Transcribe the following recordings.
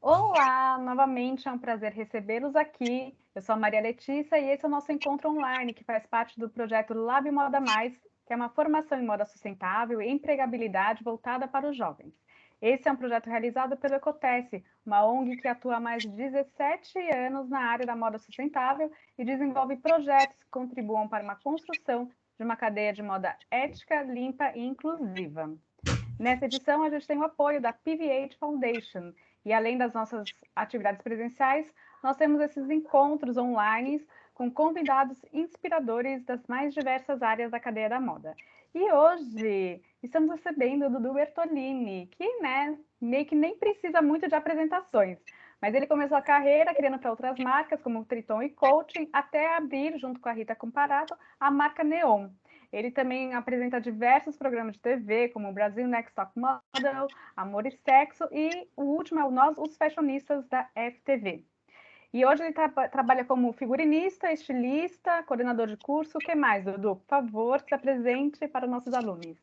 Olá, novamente é um prazer recebê-los aqui. Eu sou a Maria Letícia e esse é o nosso encontro online, que faz parte do projeto Lab Moda Mais, que é uma formação em moda sustentável e empregabilidade voltada para os jovens. Esse é um projeto realizado pelo Ecotesse, uma ONG que atua há mais de 17 anos na área da moda sustentável e desenvolve projetos que contribuam para uma construção de uma cadeia de moda ética, limpa e inclusiva. Nessa edição, a gente tem o apoio da PVH Foundation. E além das nossas atividades presenciais, nós temos esses encontros online com convidados inspiradores das mais diversas áreas da cadeia da moda. E hoje estamos recebendo o Dudu Bertolini, que meio que nem precisa muito de apresentações. Mas ele começou a carreira criando para outras marcas, como Triton e Coaching, até abrir, junto com a Rita Comparato, a marca Neon. Ele também apresenta diversos programas de TV, como o Brasil Next Top Model, Amor e Sexo, e o último é o Nós, os Fashionistas, da FTV. E hoje ele trabalha como figurinista, estilista, coordenador de curso. O que mais, Dudu? Por favor, se apresente para os nossos alunos.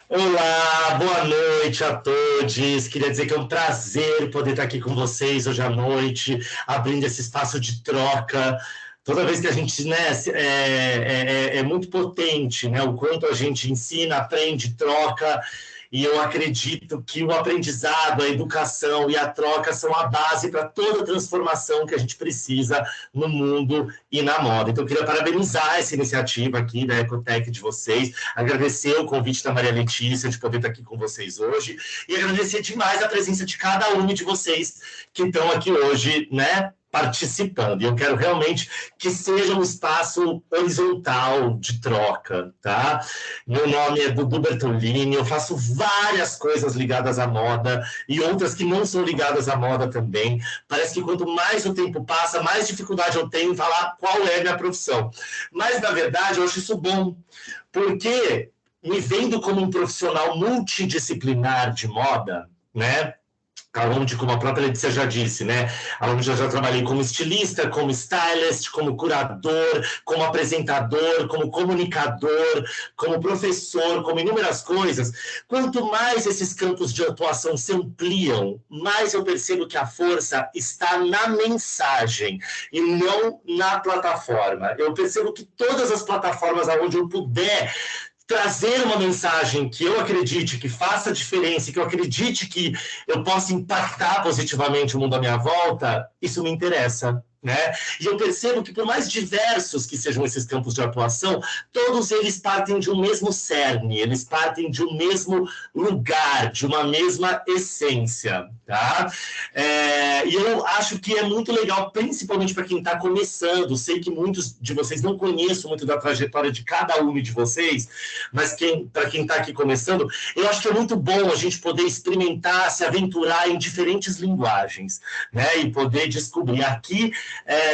Olá, boa noite a todos. Queria dizer que é um prazer poder estar aqui com vocês hoje à noite, abrindo esse espaço de troca. Toda vez que a gente, é muito potente, né? O quanto a gente ensina, aprende, troca. E eu acredito que o aprendizado, a educação e a troca são a base para toda a transformação que a gente precisa no mundo e na moda. Então, eu queria parabenizar essa iniciativa aqui da Ecotech de vocês, agradecer o convite da Maria Letícia de poder estar aqui com vocês hoje e agradecer demais a presença de cada um de vocês que estão aqui hoje, né? Participando. E eu quero realmente que seja um espaço horizontal de troca, tá? Meu nome é Dudu Bertolini, eu faço várias coisas ligadas à moda e outras que não são ligadas à moda também. Parece que quanto mais o tempo passa, mais dificuldade eu tenho em falar qual é a minha profissão. Mas, na verdade, eu acho isso bom, porque me vendo como um profissional multidisciplinar de moda, né? Aonde, como a própria Letícia já disse, né? Aonde eu já trabalhei como estilista, como stylist, como curador, como apresentador, como comunicador, como professor, como inúmeras coisas. Quanto mais esses campos de atuação se ampliam, mais eu percebo que a força está na mensagem e não na plataforma. Eu percebo que todas as plataformas aonde eu puder trazer uma mensagem que eu acredite que faça diferença, que eu acredite que eu possa impactar positivamente o mundo à minha volta, isso me interessa, né? E eu percebo que por mais diversos que sejam esses campos de atuação, todos eles partem de um mesmo cerne, eles partem de um mesmo lugar, de uma mesma essência, tá? E eu acho que é muito legal, principalmente para quem está começando. Sei que muitos de vocês não conhecem muito da trajetória de cada um de vocês, mas para quem está aqui começando, eu acho que é muito bom a gente poder experimentar, se aventurar em diferentes linguagens, né? E poder descobrir. Aqui,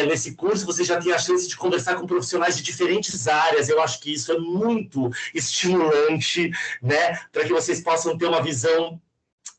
nesse curso, você já tem a chance de conversar com profissionais de diferentes áreas. Eu acho que isso é muito estimulante, né? Para que vocês possam ter uma visão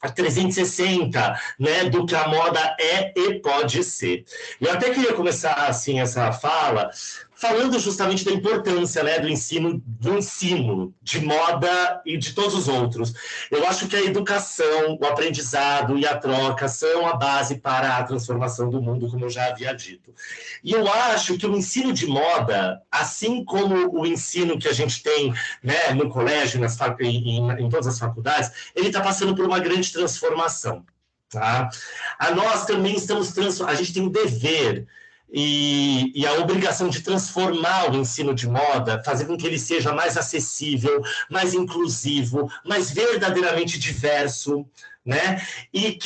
a 360, né, do que a moda é e pode ser. Eu até queria começar assim essa fala falando justamente da importância, né, do ensino de moda e de todos os outros. Eu acho que a educação, o aprendizado e a troca são a base para a transformação do mundo, como eu já havia dito. E eu acho que o ensino de moda, assim como o ensino que a gente tem, né, no colégio, em todas as faculdades, ele está passando por uma grande transformação. Tá? A nós também a gente tem um dever e a obrigação de transformar o ensino de moda, fazer com que ele seja mais acessível, mais inclusivo, mais verdadeiramente diverso, né? E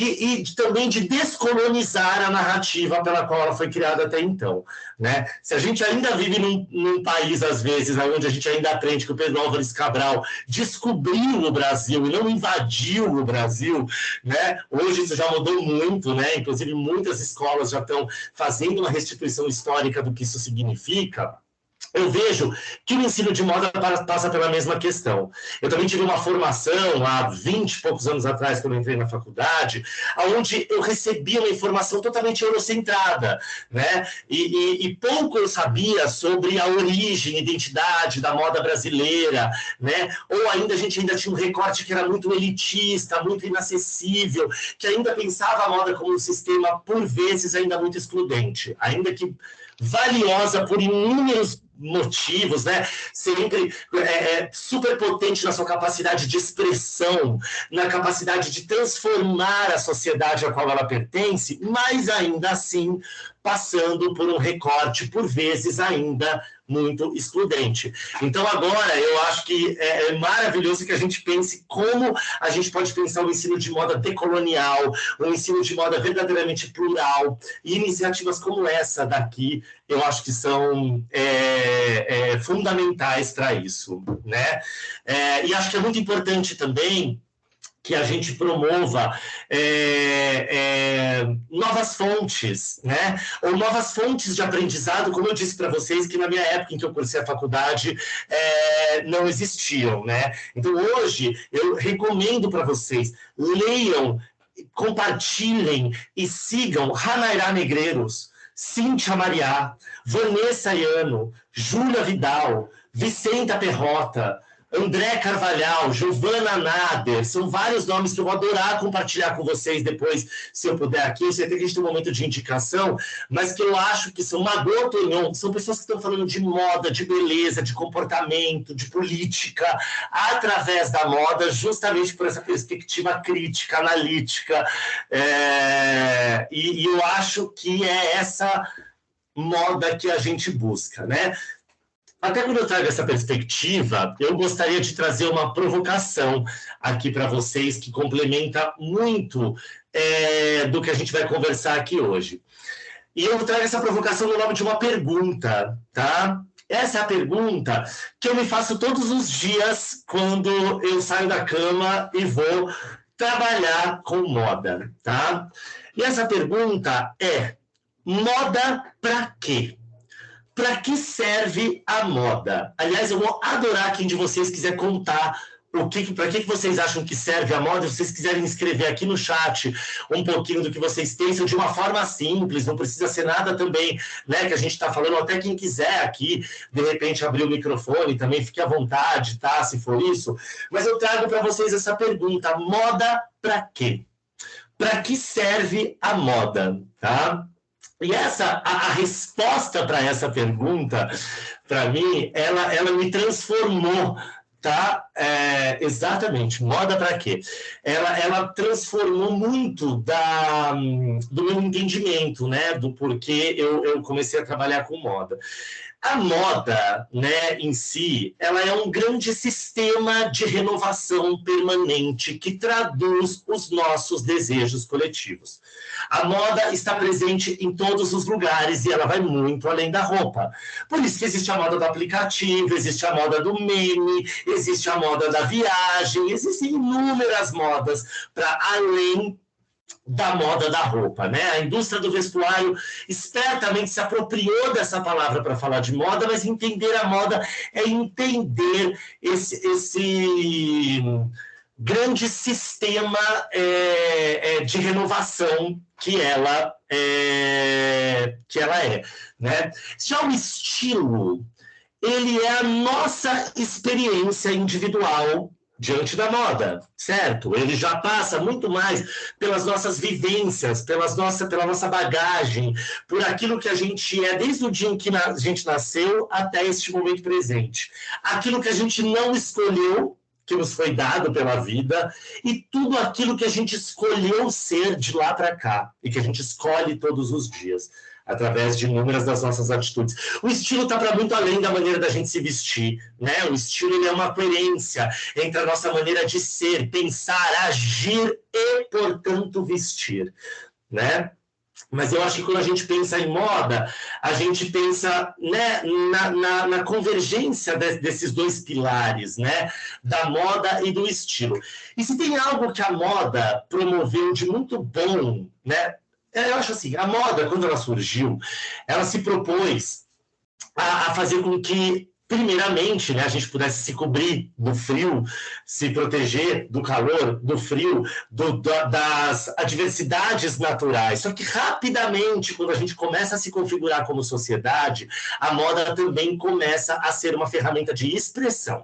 também de descolonizar a narrativa pela qual ela foi criada até então, né? Se a gente ainda vive num país, às vezes, onde a gente ainda aprende que o Pedro Álvares Cabral descobriu o Brasil e não invadiu o Brasil, né? Hoje isso já mudou muito, né? Inclusive muitas escolas já estão fazendo uma restituição histórica do que isso significa. eu vejo que o ensino de moda passa pela mesma questão. Eu também tive uma formação há 20 e poucos anos atrás, quando eu entrei na faculdade, onde eu recebia uma informação totalmente eurocentrada, né? E pouco eu sabia sobre a origem, identidade da moda brasileira, né? Ou ainda a gente ainda tinha um recorte que era muito elitista, muito inacessível, que ainda pensava a moda como um sistema, por vezes, ainda muito excludente, ainda que valiosa por inúmeros motivos, né? Sempre super potente na sua capacidade de expressão, na capacidade de transformar a sociedade a qual ela pertence, mas ainda assim passando por um recorte, por vezes, ainda muito excludente. Então, agora, eu acho que é maravilhoso que a gente pense como a gente pode pensar o ensino de moda decolonial, um ensino de moda verdadeiramente plural, e iniciativas como essa daqui, eu acho que são fundamentais para isso, né? E acho que é muito importante também que a gente promova novas fontes, né? Ou novas fontes de aprendizado, como eu disse para vocês, que na minha época em que eu cursei a faculdade não existiam, né? Então, hoje, eu recomendo para vocês, leiam, compartilhem e sigam Hanairá Negreiros, Cíntia Mariá, Vanessa Iano, Júlia Vidal, Vicenta Perrota, André Carvalhal, Giovana Nader, são vários nomes que eu vou adorar compartilhar com vocês depois, se eu puder aqui. Eu sei que a gente tem um momento de indicação, mas que eu acho que são Margot Tonhon, são pessoas que estão falando de moda, de beleza, de comportamento, de política, através da moda, justamente por essa perspectiva crítica, analítica. E eu acho que é essa moda que a gente busca, né? Até quando eu trago essa perspectiva, eu gostaria de trazer uma provocação aqui para vocês que complementa muito do que a gente vai conversar aqui hoje. E eu trago essa provocação no nome de uma pergunta, tá? Essa é a pergunta que eu me faço todos os dias quando eu saio da cama e vou trabalhar com moda, tá? E essa pergunta é: moda para quê? Para que serve a moda? Aliás, eu vou adorar quem de vocês quiser contar para que vocês acham que serve a moda. Se vocês quiserem escrever aqui no chat um pouquinho do que vocês pensam, de uma forma simples, não precisa ser nada também, né, que a gente está falando, até quem quiser aqui, de repente, abrir o microfone, também fique à vontade, tá, se for isso. Mas eu trago para vocês essa pergunta: moda para quê? Para que serve a moda, tá? E a resposta para essa pergunta, para mim, ela me transformou, tá? Exatamente, moda para quê? Ela transformou muito do meu entendimento, né? Do porquê eu comecei a trabalhar com moda. A moda, né, em si, ela é um grande sistema de renovação permanente que traduz os nossos desejos coletivos. A moda está presente em todos os lugares e ela vai muito além da roupa. Por isso que existe a moda do aplicativo, existe a moda do meme, existe a moda da viagem, existem inúmeras modas para além da moda da roupa, né? A indústria do vestuário espertamente se apropriou dessa palavra para falar de moda, mas entender a moda é entender esse grande sistema de renovação que ela é, né? Já o estilo, ele é a nossa experiência individual diante da moda, certo? Ele já passa muito mais pelas nossas vivências, pela nossa bagagem, por aquilo que a gente é desde o dia em que a gente nasceu até este momento presente. Aquilo que a gente não escolheu, que nos foi dado pela vida, e tudo aquilo que a gente escolheu ser de lá para cá, e que a gente escolhe todos os dias, através de inúmeras das nossas atitudes. O estilo está para muito além da maneira da gente se vestir, né? O estilo, ele é uma coerência entre a nossa maneira de ser, pensar, agir e, portanto, vestir, né? Mas eu acho que quando a gente pensa em moda, a gente pensa, né, na convergência desses dois pilares, né, da moda e do estilo. E se tem algo que a moda promoveu de muito bom, né, eu acho assim, a moda, quando ela surgiu, ela se propôs a fazer com que, primeiramente, né, a gente pudesse se cobrir do frio, se proteger do calor, do frio, das adversidades naturais. Só que, rapidamente, quando a gente começa a se configurar como sociedade, a moda também começa a ser uma ferramenta de expressão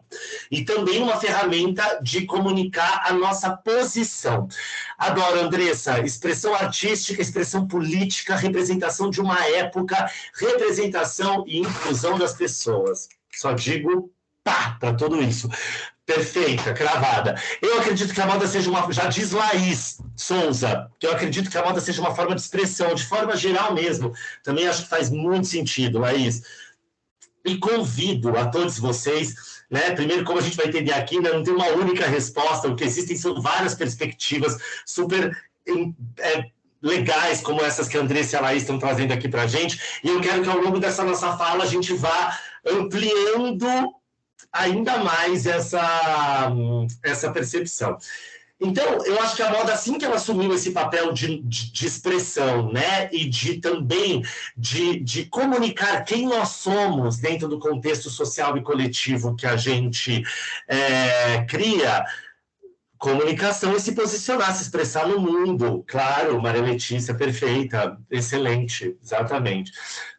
e também uma ferramenta de comunicar a nossa posição. Adoro, Andressa, expressão artística, expressão política, representação de uma época, representação e inclusão das pessoas. Só digo pá para tudo isso. Perfeita, cravada. Eu acredito que a moda seja uma... Já diz Laís Souza, que eu acredito que a moda seja uma forma de expressão, de forma geral mesmo. Também acho que faz muito sentido, Laís. E convido a todos vocês, né? Primeiro, como a gente vai entender aqui, né, não tem uma única resposta, o que existem são várias perspectivas super legais, como essas que a Andressa e a Laís estão trazendo aqui para a gente, e eu quero que ao longo dessa nossa fala a gente vá ampliando ainda mais essa percepção. Então, eu acho que a moda, assim que ela assumiu esse papel de expressão, né, e também de comunicar quem nós somos dentro do contexto social e coletivo que a gente cria, comunicação e se posicionar, se expressar no mundo. Claro, Maria Letícia, perfeita, excelente, exatamente.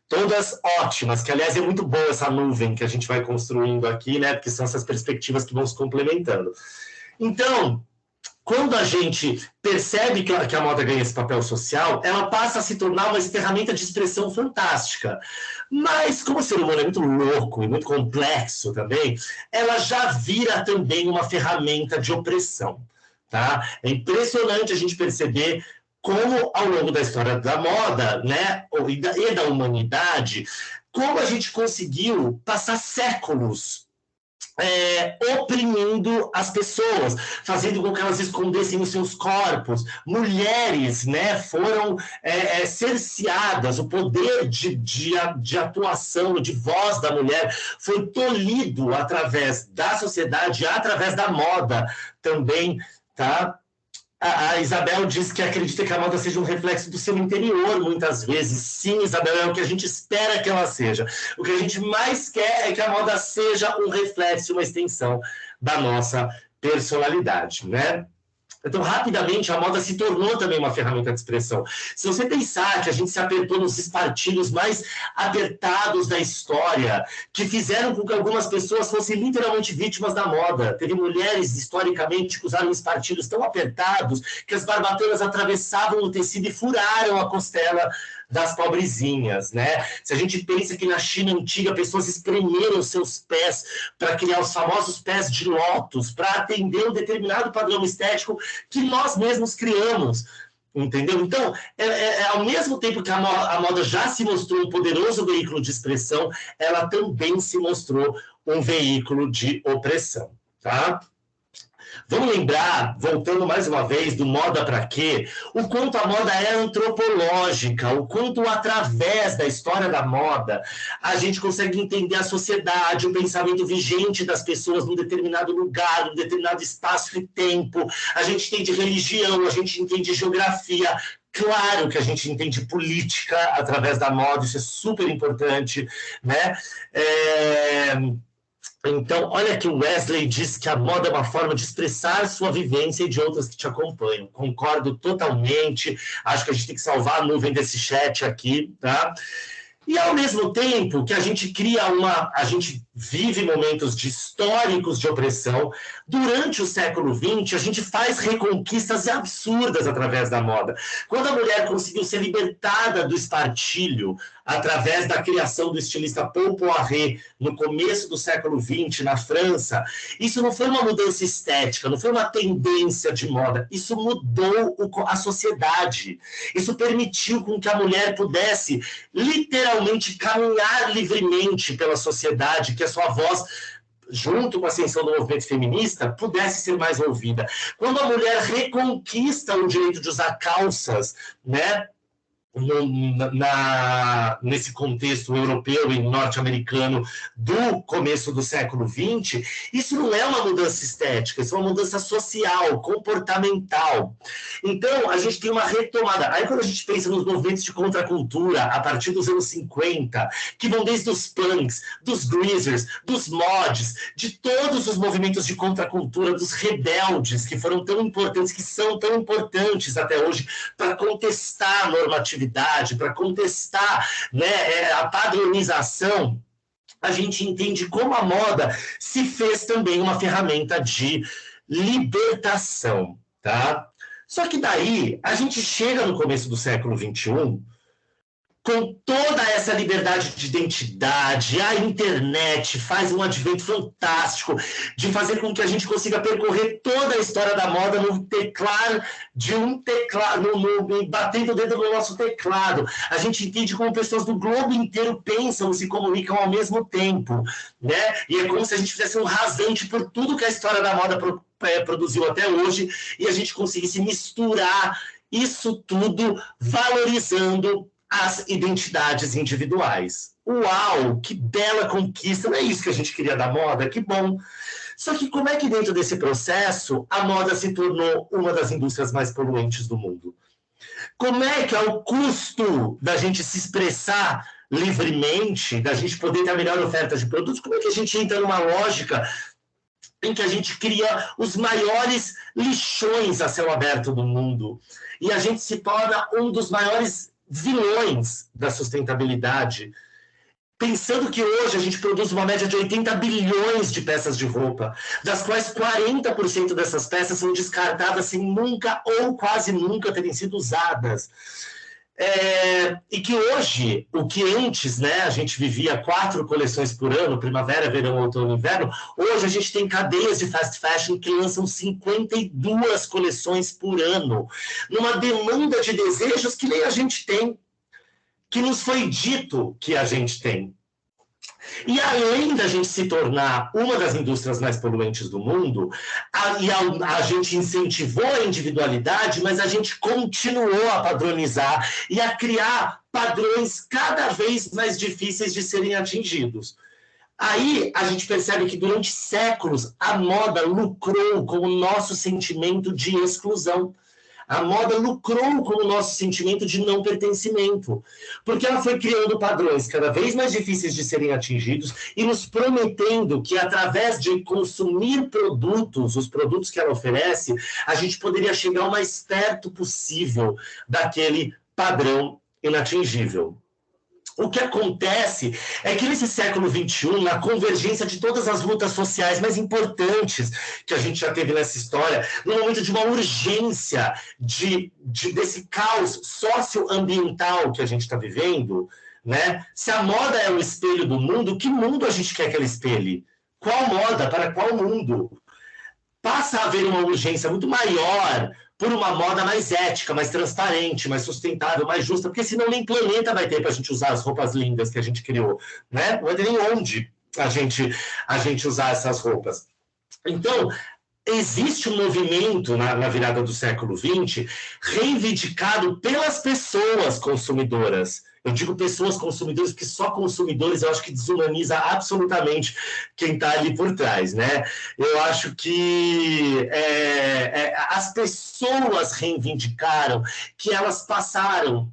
Todas ótimas, que aliás é muito boa essa nuvem que a gente vai construindo aqui, né? Porque são essas perspectivas que vão se complementando. Então, quando a gente percebe que a moda ganha esse papel social, ela passa a se tornar uma ferramenta de expressão fantástica. Mas, como o ser humano é muito louco e muito complexo também, ela já vira também uma ferramenta de opressão. Tá? É impressionante a gente perceber como, ao longo da história da moda, né, e da humanidade, como a gente conseguiu passar séculos oprimindo as pessoas, fazendo com que elas escondessem os seus corpos. Mulheres, né, foram cerceadas, o poder de atuação, de voz da mulher foi tolhido através da sociedade, através da moda também, tá? A Isabel diz que acredita que a moda seja um reflexo do seu interior, muitas vezes. Sim, Isabel, é o que a gente espera que ela seja. O que a gente mais quer é que a moda seja um reflexo, uma extensão da nossa personalidade, né? Então, rapidamente, a moda se tornou também uma ferramenta de expressão. Se você pensar que a gente se apertou nos espartilhos mais apertados da história, que fizeram com que algumas pessoas fossem literalmente vítimas da moda. Teve mulheres, historicamente, que usaram espartilhos tão apertados que as barbatanas atravessavam o tecido e furaram a costela das pobrezinhas, né? Se a gente pensa que na China antiga pessoas espremeram seus pés para criar os famosos pés de lótus, para atender um determinado padrão estético que nós mesmos criamos, entendeu? Então, ao mesmo tempo que a moda já se mostrou um poderoso veículo de expressão, ela também se mostrou um veículo de opressão, tá? Vamos lembrar, voltando mais uma vez, do Moda Pra Quê, o quanto a moda é antropológica, o quanto através da história da moda a gente consegue entender a sociedade, o pensamento vigente das pessoas num determinado lugar, num determinado espaço e tempo. A gente entende religião, a gente entende geografia. Claro que a gente entende política através da moda, isso é super importante, né? Então, olha que o Wesley diz que a moda é uma forma de expressar sua vivência e de outras que te acompanham. Concordo totalmente. Acho que a gente tem que salvar a nuvem desse chat aqui, tá? E, ao mesmo tempo que a gente cria a gente vive momentos históricos de opressão, durante o século XX, a gente faz reconquistas absurdas através da moda. Quando a mulher conseguiu ser libertada do espartilho, através da criação do estilista Paul Poiret, no começo do século XX, na França, isso não foi uma mudança estética, não foi uma tendência de moda, isso mudou a sociedade. Isso permitiu com que a mulher pudesse literalmente caminhar livremente pela sociedade, que a sua voz, junto com a ascensão do movimento feminista, pudesse ser mais ouvida. Quando a mulher reconquista o direito de usar calças, né, nesse contexto europeu e norte-americano do começo do século XX, isso não é uma mudança estética, isso é uma mudança social, comportamental. Então, a gente tem uma retomada. Aí, quando a gente pensa nos movimentos de contracultura, a partir dos anos 50, que vão desde os punks, dos greasers, dos mods, de todos os movimentos de contracultura, dos rebeldes, que foram tão importantes, que são tão importantes até hoje, para contestar a normatividade, para contestar, né, a padronização, a gente entende como a moda se fez também uma ferramenta de libertação, tá? Só que daí a gente chega no começo do século XXI com toda essa liberdade de identidade, a internet faz um advento fantástico de fazer com que a gente consiga percorrer toda a história da moda no teclado, batendo o dedo no nosso teclado. A gente entende como pessoas do globo inteiro pensam e se comunicam ao mesmo tempo, né? E é como se a gente fizesse um rasante por tudo que a história da moda produziu até hoje e a gente conseguisse misturar isso tudo valorizando as identidades individuais. Uau, que bela conquista! Não é isso que a gente queria da moda? Que bom! Só que como é que dentro desse processo a moda se tornou uma das indústrias mais poluentes do mundo? Como é que ao custo da gente se expressar livremente, da gente poder ter a melhor oferta de produtos, como é que a gente entra numa lógica em que a gente cria os maiores lixões a céu aberto do mundo e a gente se torna um dos maiores vilões da sustentabilidade, pensando que hoje a gente produz uma média de 80 bilhões de peças de roupa, das quais 40% dessas peças são descartadas sem nunca ou quase nunca terem sido usadas. E que hoje, o que antes, né, a gente vivia 4 coleções por ano, primavera, verão, outono e inverno, hoje a gente tem cadeias de fast fashion que lançam 52 coleções por ano, numa demanda de desejos que nem a gente tem, que nos foi dito que a gente tem. E além da gente se tornar uma das indústrias mais poluentes do mundo, a gente incentivou a individualidade, mas a gente continuou a padronizar e a criar padrões cada vez mais difíceis de serem atingidos. Aí a gente percebe que durante séculos a moda lucrou com o nosso sentimento de exclusão. A moda lucrou com o nosso sentimento de não pertencimento, porque ela foi criando padrões cada vez mais difíceis de serem atingidos e nos prometendo que, através de consumir produtos, os produtos que ela oferece, a gente poderia chegar o mais perto possível daquele padrão inatingível. O que acontece é que nesse século XXI, na convergência de todas as lutas sociais mais importantes que a gente já teve nessa história, no momento de uma urgência desse caos socioambiental que a gente está vivendo, né? Se a moda é o espelho do mundo, que mundo a gente quer que ela espelhe? Qual moda? Para qual mundo? Passa a haver uma urgência muito maior por uma moda mais ética, mais transparente, mais sustentável, mais justa, porque senão nem planeta vai ter para a gente usar as roupas lindas que a gente criou, né? Não vai ter nem onde a gente usar essas roupas. Então, existe um movimento na virada do século XX reivindicado pelas pessoas consumidoras. Eu digo pessoas consumidoras porque só consumidores eu acho que desumaniza absolutamente quem está ali por trás, né? Eu acho que as pessoas reivindicaram que elas passaram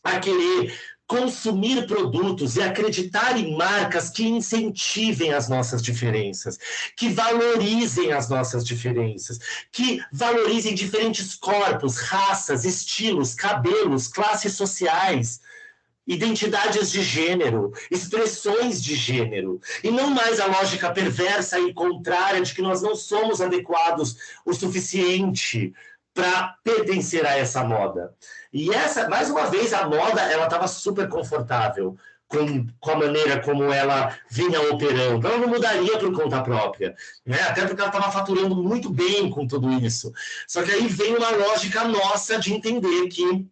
a querer consumir produtos e acreditar em marcas que incentivem as nossas diferenças, que valorizem as nossas diferenças, que valorizem diferentes corpos, raças, estilos, cabelos, classes sociais, identidades de gênero, expressões de gênero, e não mais a lógica perversa e contrária de que nós não somos adequados o suficiente para pertencer a essa moda. E essa, mais uma vez, a moda, ela estava super confortável com a maneira como ela vinha operando. Ela não mudaria por conta própria, né? Até porque ela estava faturando muito bem com tudo isso. Só que aí vem uma lógica nossa de entender que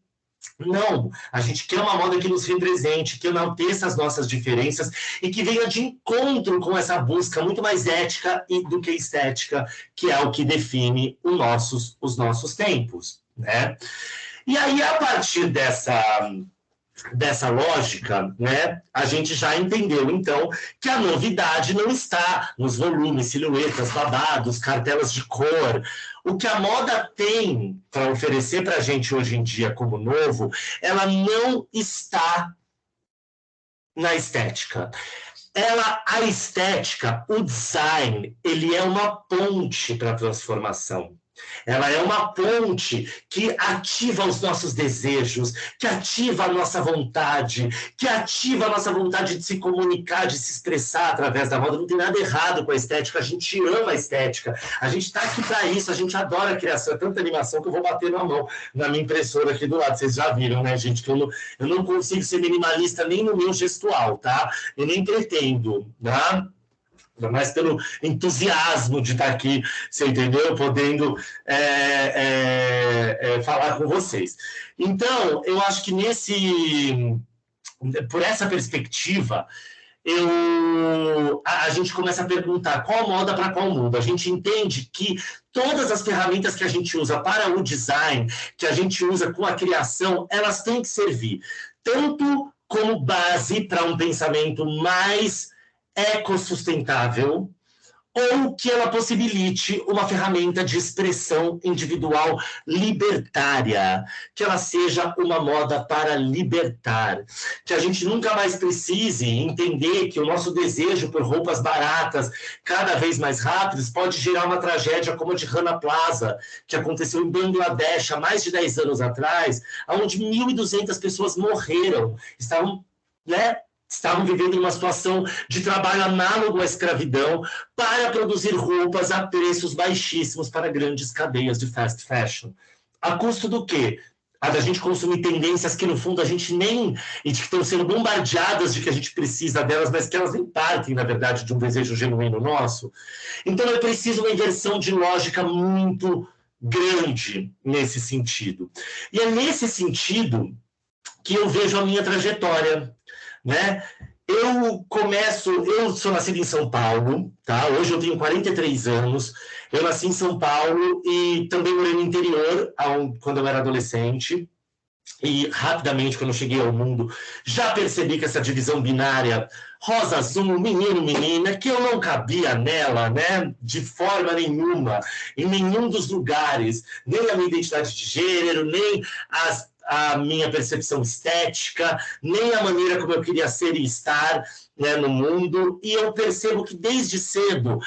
não, a gente quer uma moda que nos represente, que enalteça as nossas diferenças e que venha de encontro com essa busca muito mais ética do que estética, que é o que define os nossos tempos, né? E aí, a partir dessa lógica, né, a gente já entendeu, então, que a novidade não está nos volumes, silhuetas, babados, cartelas de cor. O que a moda tem para oferecer para a gente hoje em dia como novo, ela não está na estética. A estética, o design, ele é uma ponte para a transformação. Ela é uma ponte que ativa os nossos desejos, que ativa a nossa vontade, que ativa a nossa vontade de se comunicar, de se expressar através da moda. Não tem nada errado com a estética, a gente ama a estética, a gente está aqui para isso, a gente adora a criação, é tanta animação que eu vou bater na mão na minha impressora aqui do lado. Vocês já viram, né, gente, que eu não consigo ser minimalista nem no meu gestual, tá? Eu nem pretendo, tá? Mas pelo entusiasmo de estar aqui, você entendeu? Podendo falar com vocês. Então, eu acho que por essa perspectiva, a gente começa a perguntar qual moda para qual mundo. A gente entende que todas as ferramentas que a gente usa para o design, que a gente usa com a criação, elas têm que servir tanto como base para um pensamento mais ecossustentável, ou que ela possibilite uma ferramenta de expressão individual libertária, que ela seja uma moda para libertar, que a gente nunca mais precise entender que o nosso desejo por roupas baratas, cada vez mais rápidas, pode gerar uma tragédia como a de Rana Plaza, que aconteceu em Bangladesh há mais de 10 anos atrás, onde 1.200 pessoas morreram, estavam vivendo uma situação de trabalho análogo à escravidão para produzir roupas a preços baixíssimos para grandes cadeias de fast fashion. A custo do quê? A da gente consumir tendências que, no fundo, a gente nem... e que estão sendo bombardeadas de que a gente precisa delas, mas que elas nem partem, na verdade, de um desejo genuíno nosso. Então, é preciso uma inversão de lógica muito grande nesse sentido. E é nesse sentido que eu vejo a minha trajetória, né? Eu sou nascido em São Paulo, tá? Hoje eu tenho 43 anos, eu nasci em São Paulo e também morei no interior quando eu era adolescente, e rapidamente, quando eu cheguei ao mundo, já percebi que essa divisão binária rosa, azul, menino, menina, que eu não cabia nela, né? De forma nenhuma, em nenhum dos lugares, nem a minha identidade de gênero, nem a minha percepção estética, nem a maneira como eu queria ser e estar, né, no mundo. E eu percebo que desde cedo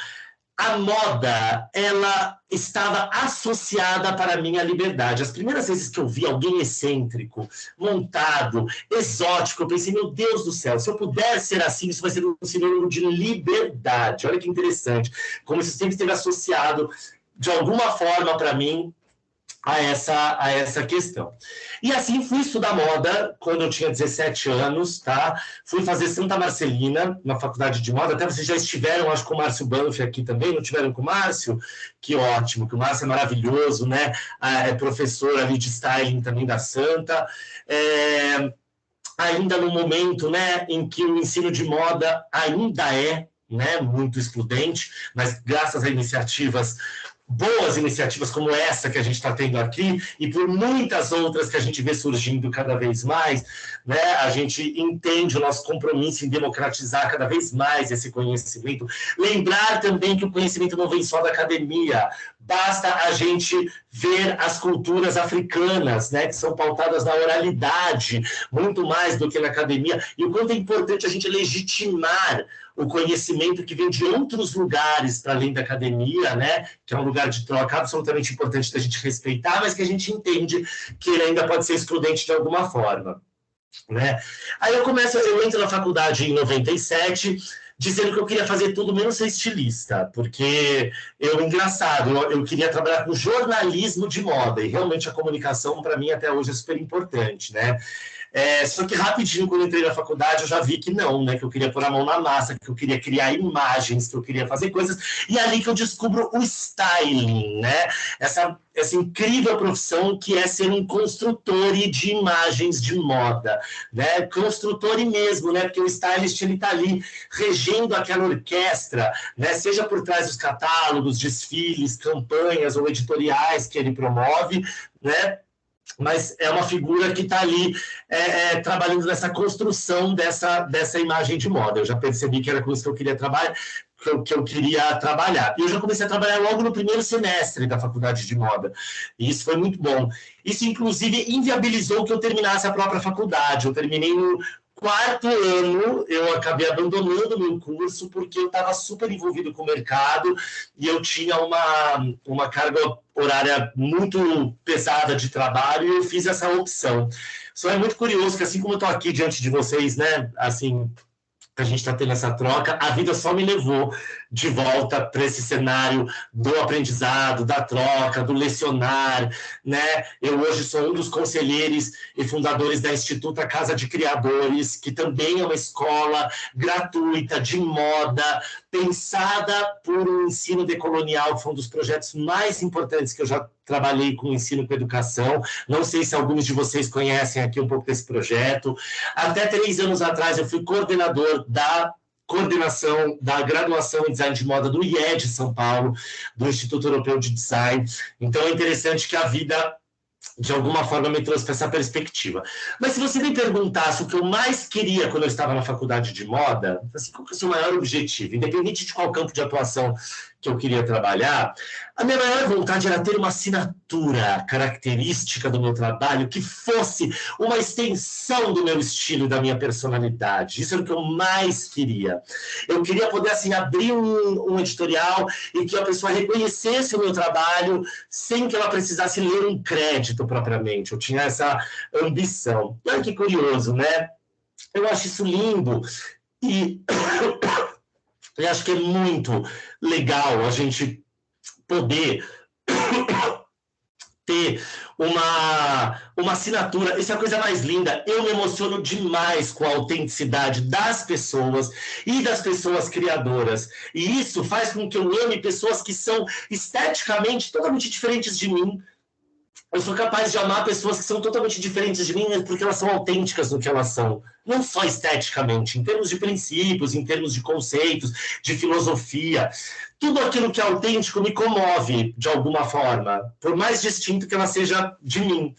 a moda, ela estava associada para a minha liberdade. As primeiras vezes que eu vi alguém excêntrico, montado, exótico, eu pensei, meu Deus do céu, se eu puder ser assim, isso vai ser um sinônimo de liberdade. Olha que interessante, como isso sempre esteve associado, de alguma forma, para mim, a essa questão. E assim, fui estudar moda quando eu tinha 17 anos, tá? Fui fazer Santa Marcelina, na faculdade de moda, até vocês já estiveram, acho, com o Márcio Banff aqui também, não tiveram com o Márcio? Que ótimo, que o Márcio é maravilhoso, né? É professor ali de styling também da Santa. Ainda no momento, né, em que o ensino de moda ainda é, né, muito excludente, mas graças a boas iniciativas como essa que a gente está tendo aqui e por muitas outras que a gente vê surgindo cada vez mais, né? A gente entende o nosso compromisso em democratizar cada vez mais esse conhecimento. Lembrar também que o conhecimento não vem só da academia, basta a gente ver as culturas africanas, né, que são pautadas na oralidade, muito mais do que na academia, e o quanto é importante a gente legitimar o conhecimento que vem de outros lugares para além da academia, né, que é um lugar de troca absolutamente importante da gente respeitar, mas que a gente entende que ele ainda pode ser excludente de alguma forma, né? Aí eu entro na faculdade em 97, dizendo que eu queria fazer tudo menos ser estilista, porque engraçado, eu queria trabalhar com jornalismo de moda, e realmente a comunicação, para mim, até hoje é super importante, né? Só que rapidinho, quando eu entrei na faculdade, eu já vi que não, né? Que eu queria pôr a mão na massa, que eu queria criar imagens, que eu queria fazer coisas, e é ali que eu descubro o styling, né? Essa incrível profissão que é ser um construtor de imagens de moda, né? Construtor mesmo, né? Porque o stylist, ele tá ali regendo aquela orquestra, né? Seja por trás dos catálogos, desfiles, campanhas ou editoriais que ele promove, né? mas é uma figura que está ali trabalhando nessa construção dessa imagem de moda. Eu já percebi que era com isso que eu queria trabalhar, que eu queria trabalhar. E eu já comecei a trabalhar logo no primeiro semestre da faculdade de moda. E isso foi muito bom. Isso, inclusive, inviabilizou que eu terminasse a própria faculdade. Eu terminei no quarto ano, eu acabei abandonando meu curso porque eu estava super envolvido com o mercado e eu tinha uma carga horária muito pesada de trabalho e eu fiz essa opção. Só é muito curioso que, assim como eu estou aqui diante de vocês, né, assim, que a gente está tendo essa troca, a vida só me levou de volta para esse cenário do aprendizado, da troca, do lecionar, né? Eu hoje sou um dos conselheiros e fundadores da Instituto Casa de Criadores, que também é uma escola gratuita de moda, pensada por um ensino decolonial, que foi um dos projetos mais importantes que eu já trabalhei com ensino com educação. Não sei se alguns de vocês conhecem aqui um pouco desse projeto. Até 3 anos atrás, eu fui coordenador da coordenação da graduação em design de moda do IED São Paulo, do Instituto Europeu de Design. Então, é interessante que a vida, de alguma forma, me trouxe para essa perspectiva. Mas se você me perguntasse o que eu mais queria quando eu estava na faculdade de moda, assim, qual que é o seu maior objetivo, independente de qual campo de atuação que eu queria trabalhar, a minha maior vontade era ter uma assinatura característica do meu trabalho que fosse uma extensão do meu estilo e da minha personalidade. Isso era o que eu mais queria. Eu queria poder, assim, abrir um editorial e que a pessoa reconhecesse o meu trabalho sem que ela precisasse ler um crédito propriamente. Eu tinha essa ambição. Olha que curioso, né? Eu acho isso lindo e eu acho que é muito legal a gente poder ter uma assinatura. Isso é a coisa mais linda. Eu me emociono demais com a autenticidade das pessoas e das pessoas criadoras. E isso faz com que eu ame pessoas que são esteticamente totalmente diferentes de mim. Eu sou capaz de amar pessoas que são totalmente diferentes de mim porque elas são autênticas no que elas são. Não só esteticamente, em termos de princípios, em termos de conceitos, de filosofia. Tudo aquilo que é autêntico me comove, de alguma forma, por mais distinto que ela seja de mim.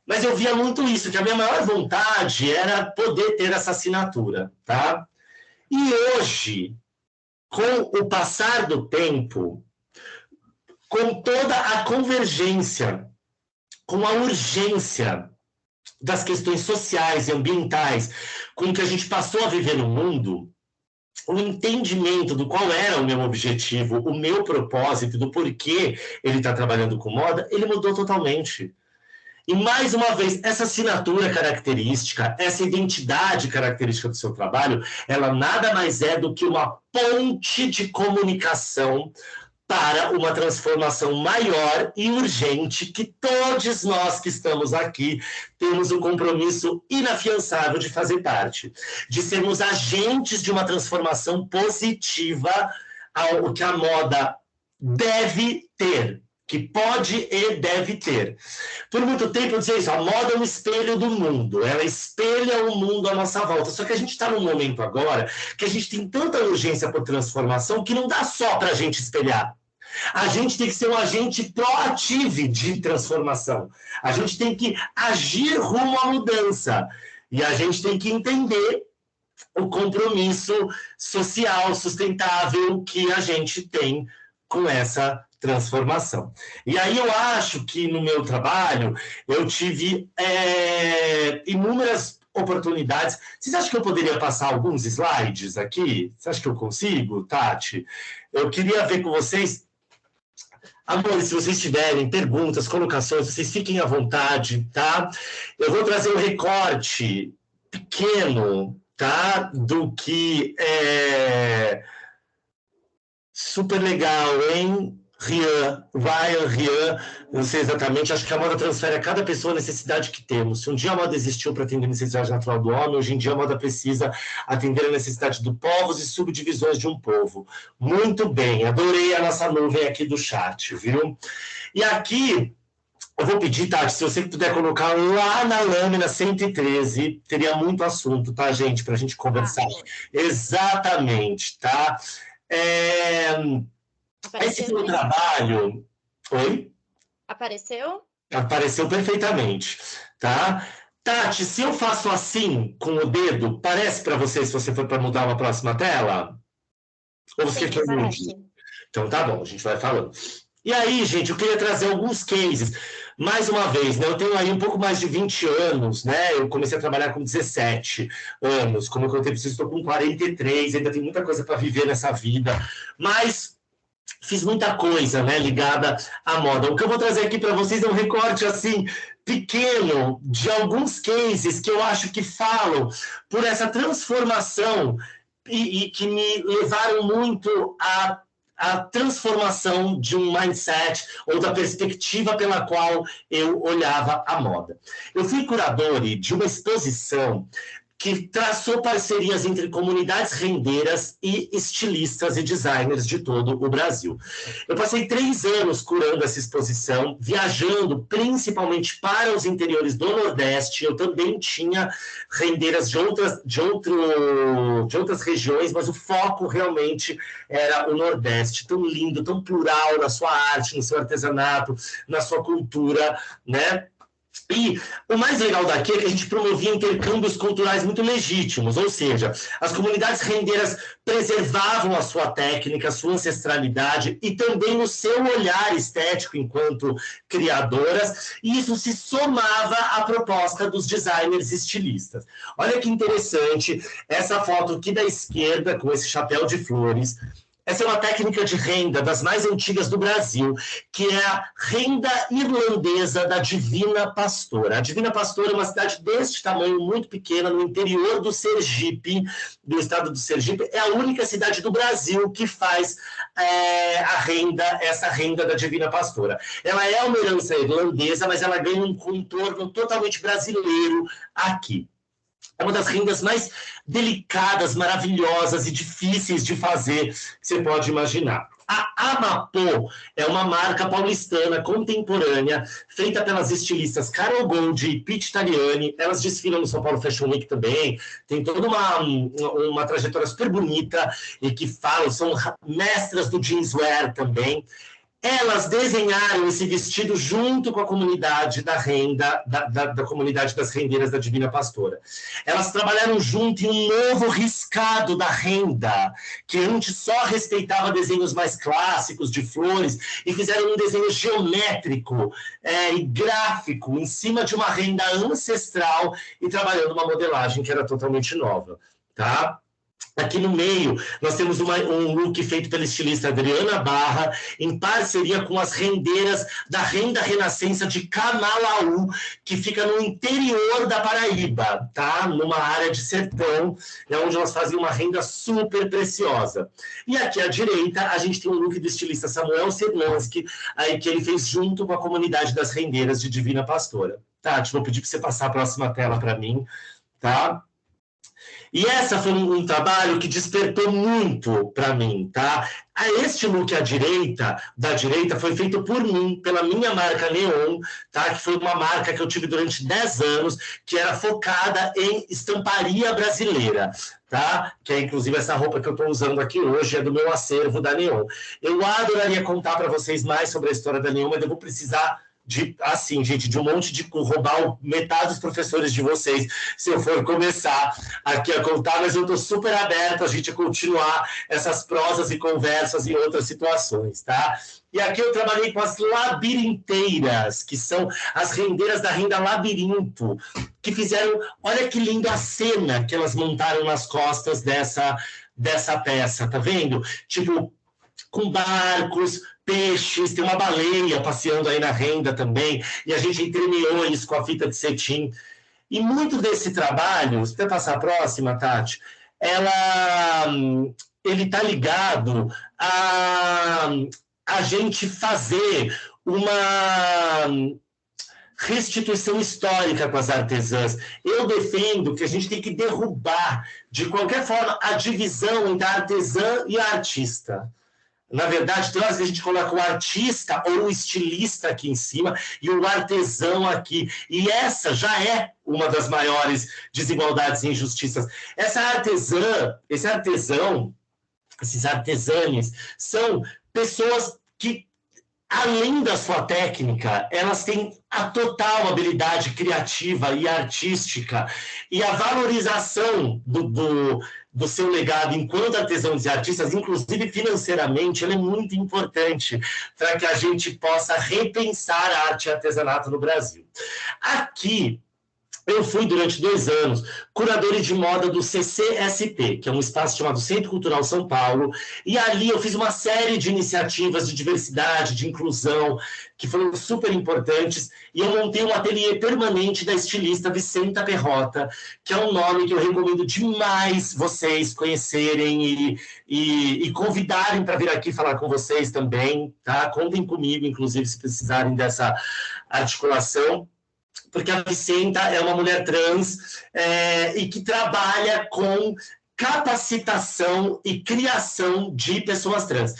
Mas eu via muito isso, que a minha maior vontade era poder ter essa assinatura, tá? E hoje, com o passar do tempo, com toda a convergência, com a urgência das questões sociais e ambientais com que a gente passou a viver no mundo, o entendimento do qual era o meu objetivo, o meu propósito, do porquê ele está trabalhando com moda, ele mudou totalmente. E, mais uma vez, essa assinatura característica, essa identidade característica do seu trabalho, ela nada mais é do que uma ponte de comunicação para uma transformação maior e urgente que todos nós que estamos aqui temos um compromisso inafiançável de fazer parte, de sermos agentes de uma transformação positiva ao que a moda deve ter, que pode e deve ter. Por muito tempo eu dizia isso, a moda é um espelho do mundo, ela espelha o mundo à nossa volta, só que a gente está num momento agora que a gente tem tanta urgência por transformação que não dá só para a gente espelhar. A gente tem que ser um agente proativo de transformação. A gente tem que agir rumo à mudança. E a gente tem que entender o compromisso social sustentável que a gente tem com essa transformação. E aí eu acho que no meu trabalho eu tive inúmeras oportunidades. Vocês acham que eu poderia passar alguns slides aqui? Você acha que eu consigo, Tati? Eu queria ver com vocês. Amores, se vocês tiverem perguntas, colocações, vocês fiquem à vontade, tá? Eu vou trazer um recorte pequeno, tá? Do que é super legal, hein? Ryan, não sei exatamente, acho que a moda transfere a cada pessoa a necessidade que temos. Se um dia a moda existiu para atender a necessidade natural do homem, hoje em dia a moda precisa atender a necessidade dos povos e subdivisões de um povo. Muito bem, adorei a nossa nuvem aqui do chat, viu? E aqui, eu vou pedir, Tati, se você puder colocar lá na lâmina 113, teria muito assunto, tá, gente, para a gente conversar. Exatamente, tá? Esse foi o trabalho. Oi? Apareceu? Apareceu perfeitamente, tá? Tati, se eu faço assim com o dedo, parece para você se você for para mudar uma próxima tela? Ou você Sim, quer parece. mude? Então tá bom, a gente vai falando. E aí, gente, eu queria trazer alguns cases. Mais uma vez, né, eu tenho aí um pouco mais de 20 anos, né? Eu comecei a trabalhar com 17 anos. Como eu contei para vocês, estou com 43, ainda tem muita coisa para viver nessa vida. Mas fiz muita coisa, né, ligada à moda. O que eu vou trazer aqui para vocês é um recorte, assim, pequeno de alguns cases que eu acho que falam por essa transformação e que me levaram muito a transformação de um mindset ou da perspectiva pela qual eu olhava a moda. Eu fui curador de uma exposição que traçou parcerias entre comunidades rendeiras e estilistas e designers de todo o Brasil. Eu passei 3 anos curando essa exposição, viajando principalmente para os interiores do Nordeste. Eu também tinha rendeiras de outras regiões, mas o foco realmente era o Nordeste, tão lindo, tão plural na sua arte, no seu artesanato, na sua cultura, né? E o mais legal daqui é que a gente promovia intercâmbios culturais muito legítimos, ou seja, as comunidades rendeiras preservavam a sua técnica, a sua ancestralidade e também o seu olhar estético enquanto criadoras, e isso se somava à proposta dos designers e estilistas. Olha que interessante essa foto aqui da esquerda, com esse chapéu de flores. Essa é uma técnica de renda das mais antigas do Brasil, que é a renda irlandesa da Divina Pastora. A Divina Pastora é uma cidade deste tamanho, muito pequena, no interior do Sergipe, do estado do Sergipe. É a única cidade do Brasil que faz essa renda da Divina Pastora. Ela é uma herança irlandesa, mas ela ganha um contorno totalmente brasileiro aqui. É uma das rendas mais delicadas, maravilhosas e difíceis de fazer que você pode imaginar. A Amapô é uma marca paulistana contemporânea, feita pelas estilistas Carol Gold e Pete Taliani. Elas desfilam no São Paulo Fashion Week também. Tem toda uma trajetória super bonita e que falam, são mestras do jeanswear também. Elas desenharam esse vestido junto com a comunidade da renda, da comunidade das rendeiras da Divina Pastora. Elas trabalharam junto em um novo riscado da renda, que antes só respeitava desenhos mais clássicos de flores, e fizeram um desenho geométrico e gráfico em cima de uma renda ancestral e trabalhando uma modelagem que era totalmente nova, tá? Aqui no meio, nós temos um look feito pela estilista Adriana Barra, em parceria com as rendeiras da Renda Renascença de Camalaú, que fica no interior da Paraíba, tá? Numa área de sertão, onde elas fazem uma renda super preciosa. E aqui à direita, a gente tem um look do estilista Samuel Sernansky, que ele fez junto com a comunidade das rendeiras de Divina Pastora. Tati, vou pedir para você passar a próxima tela para mim, tá? E essa foi um trabalho que despertou muito para mim, tá? Este look da direita, foi feito por mim, pela minha marca Neon, tá? Que foi uma marca que eu tive durante 10 anos, que era focada em estamparia brasileira, tá? Que é inclusive essa roupa que eu estou usando aqui hoje, é do meu acervo da Neon. Eu adoraria contar para vocês mais sobre a história da Neon, mas eu vou precisar de um monte de roubar metade dos professores de vocês, se eu for começar aqui a contar, mas eu estou super aberto a gente continuar essas prosas e conversas em outras situações, tá? E aqui eu trabalhei com as labirinteiras, que são as rendeiras da renda Labirinto, que fizeram, olha que linda a cena que elas montaram nas costas dessa peça, tá vendo? Tipo, com barcos, peixes, tem uma baleia passeando aí na renda também, e a gente entremeou isso com a fita de cetim. E muito desse trabalho, se você passar a próxima, Tati, ele está ligado a gente fazer uma restituição histórica com as artesãs. Eu defendo que a gente tem que derrubar, de qualquer forma, a divisão entre a artesã e a artista. Na verdade, todas as vezes a gente coloca o artista ou o estilista aqui em cima e o artesão aqui. E essa já é uma das maiores desigualdades e injustiças. Essa artesã, esse artesão, esses artesanes, são pessoas que além da sua técnica, elas têm a total habilidade criativa e artística e a valorização do seu legado enquanto artesãos e artistas, inclusive financeiramente, ela é muito importante para que a gente possa repensar a arte e artesanato no Brasil. Aqui, eu fui, durante 2 anos, curador de moda do CCSP, que é um espaço chamado Centro Cultural São Paulo, e ali eu fiz uma série de iniciativas de diversidade, de inclusão, que foram super importantes, e eu montei um ateliê permanente da estilista Vicenta Perrota, que é um nome que eu recomendo demais vocês conhecerem e convidarem para vir aqui falar com vocês também, tá? Contem comigo, inclusive, se precisarem dessa articulação, porque a Vicenta é uma mulher trans e que trabalha com capacitação e criação de pessoas trans.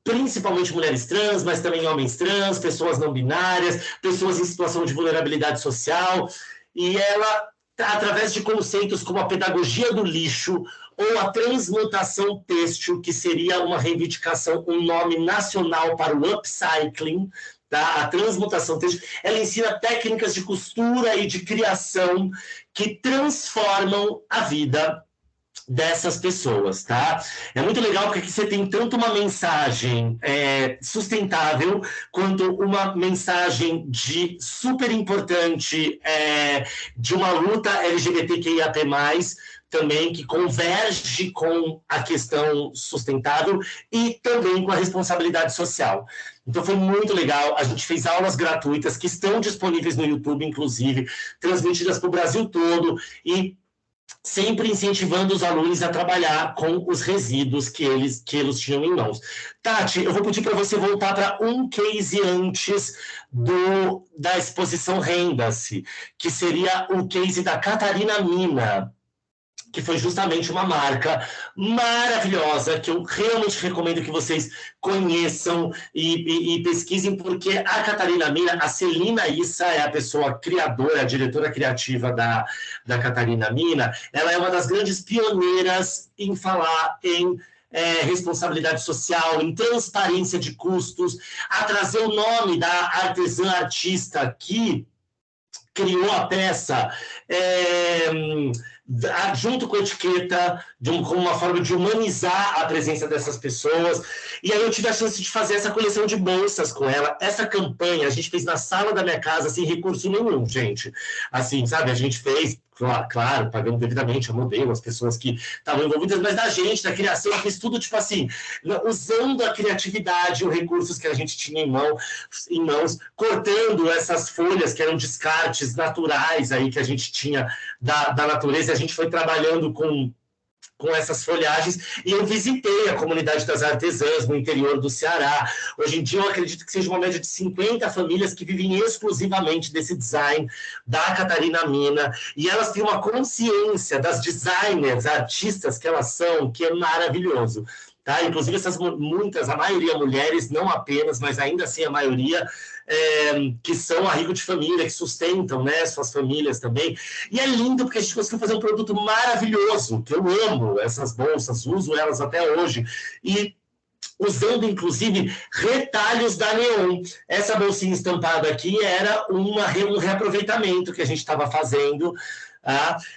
Principalmente mulheres trans, mas também homens trans, pessoas não binárias, pessoas em situação de vulnerabilidade social. E ela, através de conceitos como a pedagogia do lixo ou a transmutação têxtil, que seria uma reivindicação, um nome nacional para o upcycling, tá? A transmutação têxtil, ela ensina técnicas de costura e de criação que transformam a vida dessas pessoas, tá? É muito legal porque aqui você tem tanto uma mensagem sustentável quanto uma mensagem de super importante de uma luta LGBTQIAP+, também, que converge com a questão sustentável e também com a responsabilidade social. Então foi muito legal, a gente fez aulas gratuitas que estão disponíveis no YouTube, inclusive, transmitidas para o Brasil todo, e sempre incentivando os alunos a trabalhar com os resíduos que eles tinham em mãos. Tati, eu vou pedir para você voltar para um case antes da exposição Renda-se, que seria o case da Catarina Mina, que foi justamente uma marca maravilhosa, que eu realmente recomendo que vocês conheçam e pesquisem, porque a Catarina Mina, a Celina Issa é a pessoa criadora, a diretora criativa da Catarina Mina, ela é uma das grandes pioneiras em falar em responsabilidade social, em transparência de custos, a trazer o nome da artesã artista que criou a peça junto com a etiqueta, como uma forma de humanizar a presença dessas pessoas. E aí eu tive a chance de fazer essa coleção de bolsas com ela. Essa campanha a gente fez na sala da minha casa, sem recurso nenhum, gente. Assim, sabe, a gente fez, claro, pagando devidamente a modelo, as pessoas que estavam envolvidas, mas da gente, da criação, eu fiz tudo, tipo assim, usando a criatividade, os recursos que a gente tinha em mãos, cortando essas folhas que eram descartes naturais aí que a gente tinha da natureza, e a gente foi trabalhando com essas folhagens, e eu visitei a comunidade das artesãs no interior do Ceará. Hoje em dia, eu acredito que seja uma média de 50 famílias que vivem exclusivamente desse design da Catarina Mina, e elas têm uma consciência das designers, artistas que elas são, que é maravilhoso. Tá? Inclusive, a maioria mulheres, não apenas, mas ainda assim a maioria, que são arrigo de família, que sustentam, né, suas famílias também. E é lindo porque a gente conseguiu fazer um produto maravilhoso, que eu amo essas bolsas, uso elas até hoje, e usando, inclusive, retalhos da Neon. Essa bolsinha estampada aqui era um reaproveitamento que a gente estava fazendo.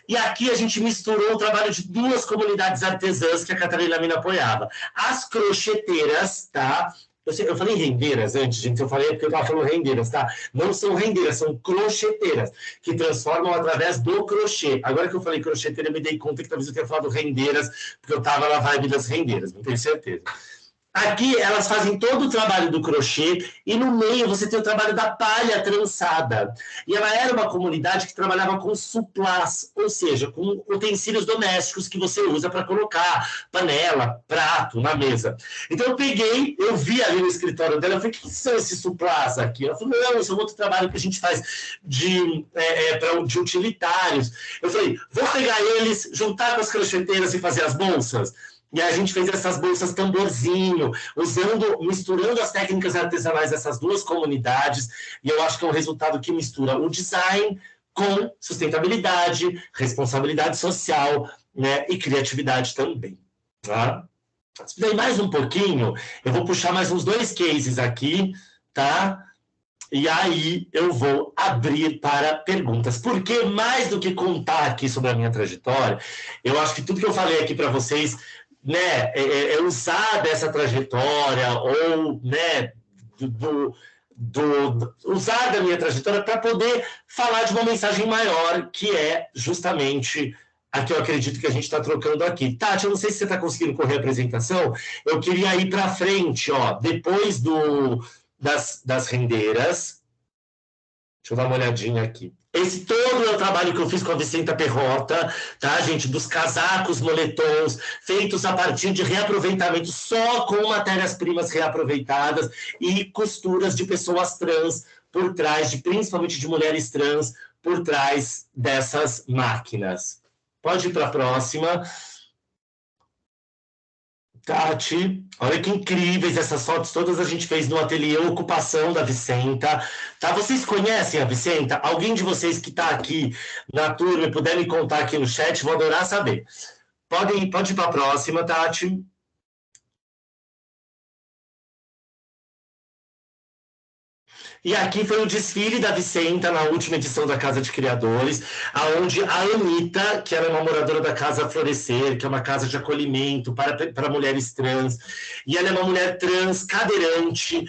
E aqui a gente misturou o trabalho de 2 comunidades artesãs que a Catarina Mina apoiava. As crocheteiras, tá? Eu falei rendeiras antes, gente, eu falei porque eu estava falando rendeiras, tá? Não são rendeiras, são crocheteiras, que transformam através do crochê. Agora que eu falei crocheteira, eu me dei conta que talvez eu tenha falado rendeiras, porque eu estava na vibe das rendeiras, não tenho certeza. Aqui elas fazem todo o trabalho do crochê e no meio você tem o trabalho da palha trançada. E ela era uma comunidade que trabalhava com suplás, ou seja, com utensílios domésticos que você usa para colocar panela, prato na mesa. Então eu vi ali no escritório dela, eu falei, o que são esses suplás aqui? Ela falou, não, isso é um outro trabalho que a gente faz de utilitários. Eu falei, vou pegar eles, juntar com as crocheteiras e fazer as bolsas. E a gente fez essas bolsas tamborzinho, misturando as técnicas artesanais dessas 2 comunidades, e eu acho que é um resultado que mistura o design com sustentabilidade, responsabilidade social, né, e criatividade também. Tá? Se puder ir mais um pouquinho, eu vou puxar mais uns 2 cases aqui, tá? E aí eu vou abrir para perguntas. Porque mais do que contar aqui sobre a minha trajetória, eu acho que tudo que eu falei aqui para vocês, né, é usar dessa trajetória ou, né, usar da minha trajetória para poder falar de uma mensagem maior, que é justamente a que eu acredito que a gente está trocando aqui. Tati, eu não sei se você está conseguindo correr a apresentação, eu queria ir para frente, ó, depois das rendeiras. Deixa eu dar uma olhadinha aqui. Esse todo é o trabalho que eu fiz com a Vicenta Perrota, tá, gente? Dos casacos, moletons, feitos a partir de reaproveitamento, só com matérias-primas reaproveitadas e costuras de pessoas trans por trás, principalmente de mulheres trans, por trás dessas máquinas. Pode ir para a próxima. Tati, olha que incríveis essas fotos, todas a gente fez no ateliê Ocupação da Vicenta, tá? Vocês conhecem a Vicenta? Alguém de vocês que está aqui na turma e puder me contar aqui no chat, vou adorar saber. Pode ir para a próxima, Tati. E aqui foi o desfile da Vicenta na última edição da Casa de Criadores, aonde a Anitta, que era uma moradora da Casa Florescer, que é uma casa de acolhimento para mulheres trans, e ela é uma mulher trans cadeirante,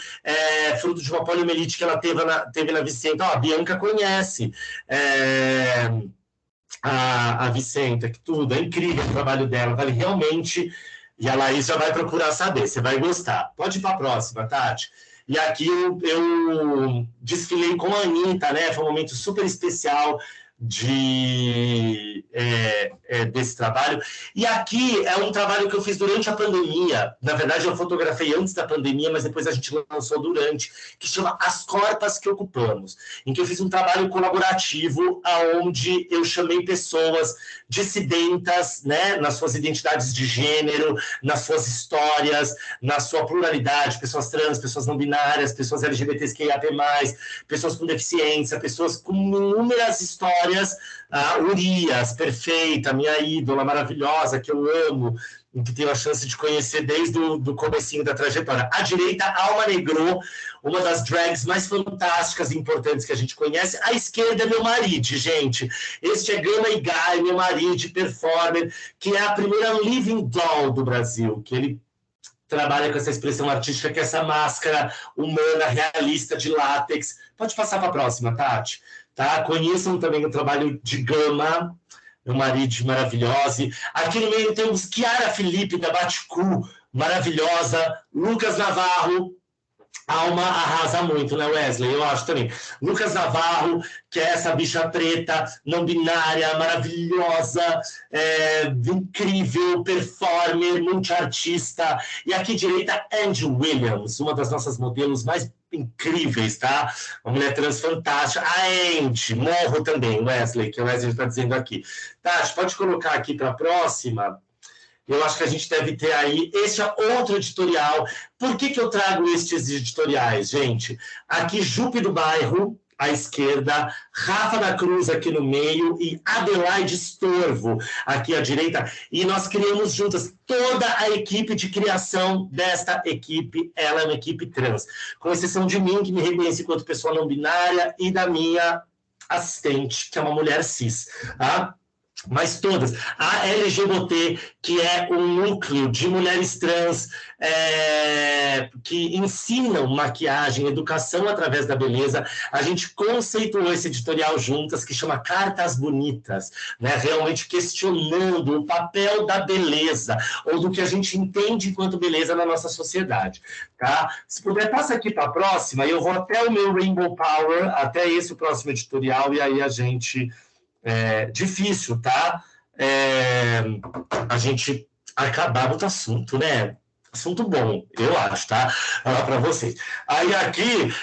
fruto de uma poliomielite que ela teve na Vicenta. Ó, a Bianca conhece a Vicenta, que tudo, é incrível o trabalho dela, vale realmente, e a Laís já vai procurar saber, você vai gostar. Pode ir para a próxima, Tati. E aqui eu desfilei com a Anitta, né? Foi um momento super especial desse trabalho. E aqui é um trabalho que eu fiz durante a pandemia. Na verdade, eu fotografei antes da pandemia, mas depois a gente lançou durante, que chama As Corpas que Ocupamos, em que eu fiz um trabalho colaborativo onde eu chamei pessoas dissidentas, né, nas suas identidades de gênero, nas suas histórias, na sua pluralidade, pessoas trans, pessoas não binárias, pessoas LGBTQIAP+, pessoas com deficiência, pessoas com inúmeras histórias. A Urias, perfeita, minha ídola maravilhosa, que eu amo, e que tenho a chance de conhecer desde o comecinho da trajetória. À direita, Alma Negro, uma das drags mais fantásticas e importantes que a gente conhece. À esquerda é meu marido, gente. Este é Gama Igai, meu marido, performer, que é a primeira living doll do Brasil, que ele trabalha com essa expressão artística, que é essa máscara humana, realista, de látex. Pode passar para a próxima, Tati. Tá? Conheçam também o trabalho de Gama, meu marido maravilhoso. Aqui no meio temos Chiara Felipe, da Baticu, maravilhosa. Lucas Navarro, Alma arrasa muito, né, Wesley? Eu acho também. Lucas Navarro, que é essa bicha preta, não binária, maravilhosa, incrível, performer, multiartista. E aqui direita, Angie Williams, uma das nossas modelos mais incríveis, tá? Uma mulher trans fantástica. A Angie, morro também, Wesley, que o Wesley está dizendo aqui. Tati, pode colocar aqui para a próxima? Eu acho que a gente deve ter aí. Este é outro editorial. Por que eu trago estes editoriais, gente? Aqui, Jupe do Bairro, à esquerda, Rafa da Cruz aqui no meio e Adelaide Estorvo aqui à direita. E nós criamos juntas toda a equipe de criação desta equipe. Ela é uma equipe trans, com exceção de mim, que me reconhece enquanto pessoa não binária, e da minha assistente, que é uma mulher cis, tá? Mas todas. A LGBT, que é um núcleo de mulheres trans que ensinam maquiagem, educação através da beleza. A gente conceituou esse editorial juntas, que chama Cartas Bonitas, né? Realmente questionando o papel da beleza, ou do que a gente entende enquanto beleza na nossa sociedade. Tá? Se puder, passa aqui para a próxima, e eu vou até o meu Rainbow Power, até esse o próximo editorial, e aí a gente... difícil, tá? A gente acabar muito assunto, né? Assunto bom, eu acho, tá? Para vocês. Aí aqui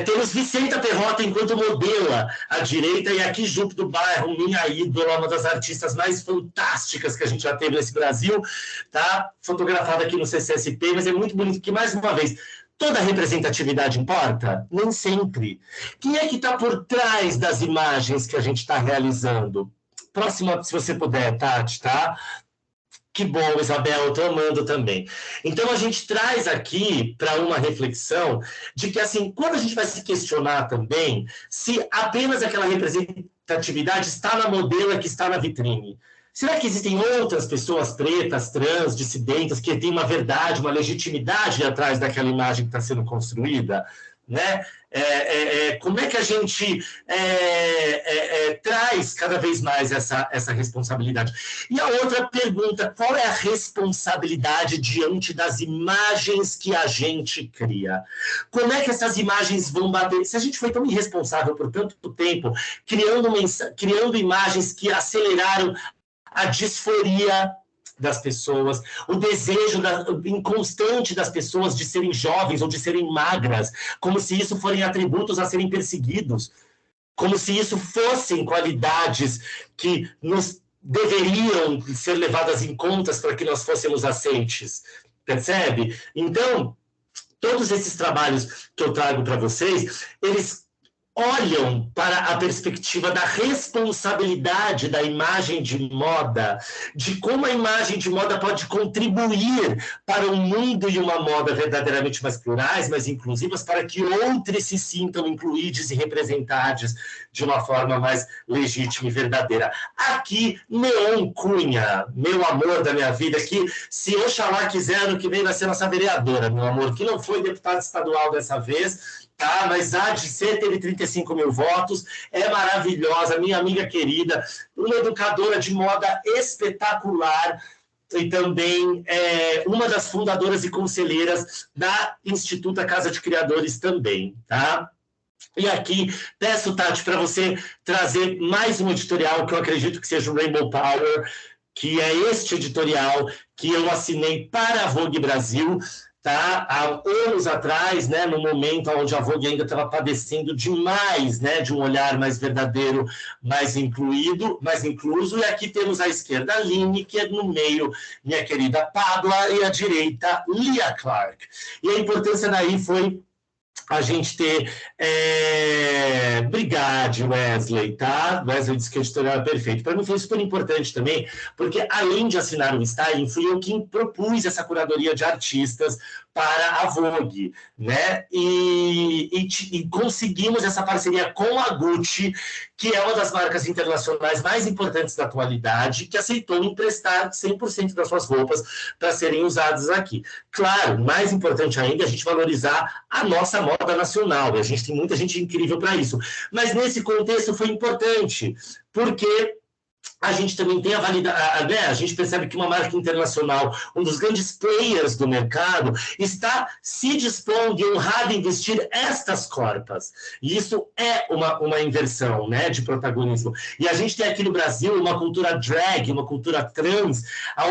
temos Vicenta Perrota enquanto modelo à direita, e aqui Jupe do Bairro, minha ídola, uma das artistas mais fantásticas que a gente já teve nesse Brasil, tá? Fotografada aqui no CCSP, mas é muito bonito, que mais uma vez... Toda representatividade importa? Nem sempre. Quem é que está por trás das imagens que a gente está realizando? Próxima, se você puder, Tati, tá? Que bom, Isabel, eu estou amando também. Então, a gente traz aqui para uma reflexão de que, assim, quando a gente vai se questionar também se apenas aquela representatividade está na modelo que está na vitrine. Será que existem outras pessoas pretas, trans, dissidentes, que têm uma verdade, uma legitimidade atrás daquela imagem que está sendo construída? Né? Como é que a gente traz cada vez mais essa responsabilidade? E a outra pergunta, qual é a responsabilidade diante das imagens que a gente cria? Como é que essas imagens vão bater? Se a gente foi tão irresponsável por tanto tempo, criando imagens que aceleraram a disforia das pessoas, o desejo inconstante das pessoas de serem jovens ou de serem magras, como se isso forem atributos a serem perseguidos, como se isso fossem qualidades que nos deveriam ser levadas em conta para que nós fôssemos aceites, percebe? Então, todos esses trabalhos que eu trago para vocês, eles olham para a perspectiva da responsabilidade da imagem de moda, de como a imagem de moda pode contribuir para um mundo e uma moda verdadeiramente mais plurais, mais inclusivas, para que outros se sintam incluídos e representados de uma forma mais legítima e verdadeira. Aqui, Neon Cunha, meu amor da minha vida, que se Oxalá quiser, ano que vem vai ser nossa vereadora, meu amor, que não foi deputada estadual dessa vez, tá? Mas há de ser, teve 35 mil votos, é maravilhosa, minha amiga querida, uma educadora de moda espetacular e também uma das fundadoras e conselheiras da Instituto Casa de Criadores também, tá? E aqui, peço, Tati, para você trazer mais um editorial que eu acredito que seja o Rainbow Power, que é este editorial que eu assinei para a Vogue Brasil, tá? Há anos atrás, né, no momento onde a Vogue ainda estava padecendo demais, né, de um olhar mais verdadeiro, mais incluído, mais incluso, e aqui temos à esquerda a Lineker, no meio, minha querida Pabla, e à direita, Lia Clark. E a importância daí foi a gente ter... Obrigado, Wesley, tá? Wesley disse que o editorial é perfeito. Para mim foi super importante também, porque além de assinar o styling, fui eu quem propus essa curadoria de artistas para a Vogue, né? E conseguimos essa parceria com a Gucci, que é uma das marcas internacionais mais importantes da atualidade, que aceitou emprestar 100% das suas roupas para serem usadas aqui. Claro, mais importante ainda é a gente valorizar a nossa moda nacional, e a gente tem muita gente incrível para isso. Mas nesse contexto foi importante, porque a gente também tem a validade, né? A gente percebe que uma marca internacional, um dos grandes players do mercado, está se dispondo e honrado em vestir estas corpas. E isso é uma inversão, né, de protagonismo. E a gente tem aqui no Brasil uma cultura drag, uma cultura trans,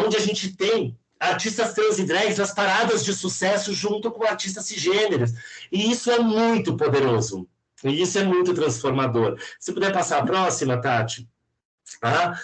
onde a gente tem artistas trans e drags nas paradas de sucesso junto com artistas cisgêneros. E isso é muito poderoso. E isso é muito transformador. Se puder passar a próxima, Tati. Ah,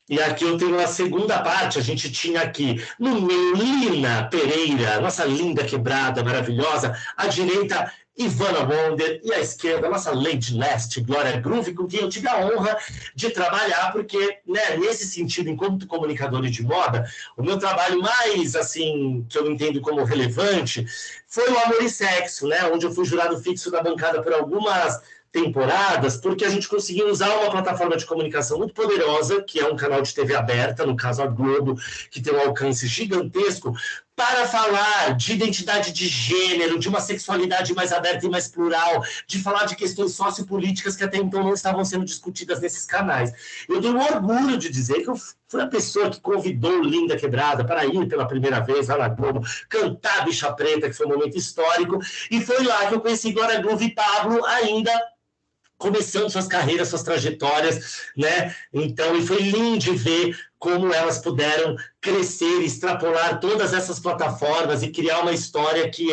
e aqui eu tenho a segunda parte, a gente tinha aqui no meio Lina Pereira, nossa linda quebrada, maravilhosa, à direita Ivana Wonder e à esquerda nossa Lady Leste, Glória Groove, com quem eu tive a honra de trabalhar, porque, né, nesse sentido, enquanto comunicador de moda, o meu trabalho mais, assim, que eu entendo como relevante, foi o Amor e Sexo, né, onde eu fui jurado fixo da bancada por algumas temporadas, porque a gente conseguiu usar uma plataforma de comunicação muito poderosa, que é um canal de TV aberta, no caso a Globo, que tem um alcance gigantesco, para falar de identidade de gênero, de uma sexualidade mais aberta e mais plural, de falar de questões sociopolíticas que até então não estavam sendo discutidas nesses canais. Eu tenho orgulho de dizer que eu fui a pessoa que convidou Linda Quebrada para ir pela primeira vez lá na Globo, cantar Bicha Preta, que foi um momento histórico, e foi lá que eu conheci Glória Groove e Pablo ainda começando suas carreiras, suas trajetórias, né? Então, e foi lindo de ver como elas puderam crescer, extrapolar todas essas plataformas e criar uma história que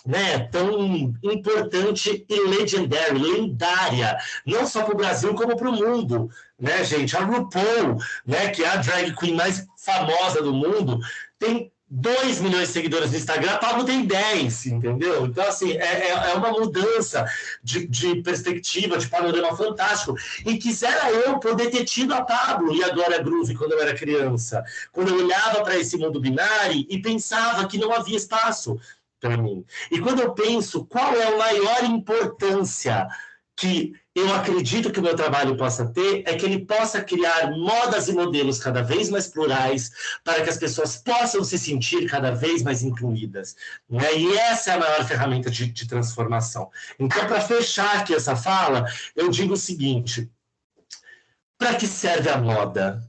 né, tão importante e legendary, lendária, não só para o Brasil, como para o mundo, né, gente? A RuPaul, né, que é a drag queen mais famosa do mundo, tem 2 milhões de seguidores no Instagram, a Pablo tem 10, entendeu? Então, assim, é uma mudança de perspectiva, de panorama fantástico. E quisera eu poder ter tido a Pablo e a Glória Groove quando eu era criança, quando eu olhava para esse mundo binário e pensava que não havia espaço para mim. E quando eu penso qual é a maior importância que eu acredito que o meu trabalho possa ter, é que ele possa criar modas e modelos cada vez mais plurais, para que as pessoas possam se sentir cada vez mais incluídas. Né? E essa é a maior ferramenta de transformação. Então, para fechar aqui essa fala, eu digo o seguinte: para que serve a moda?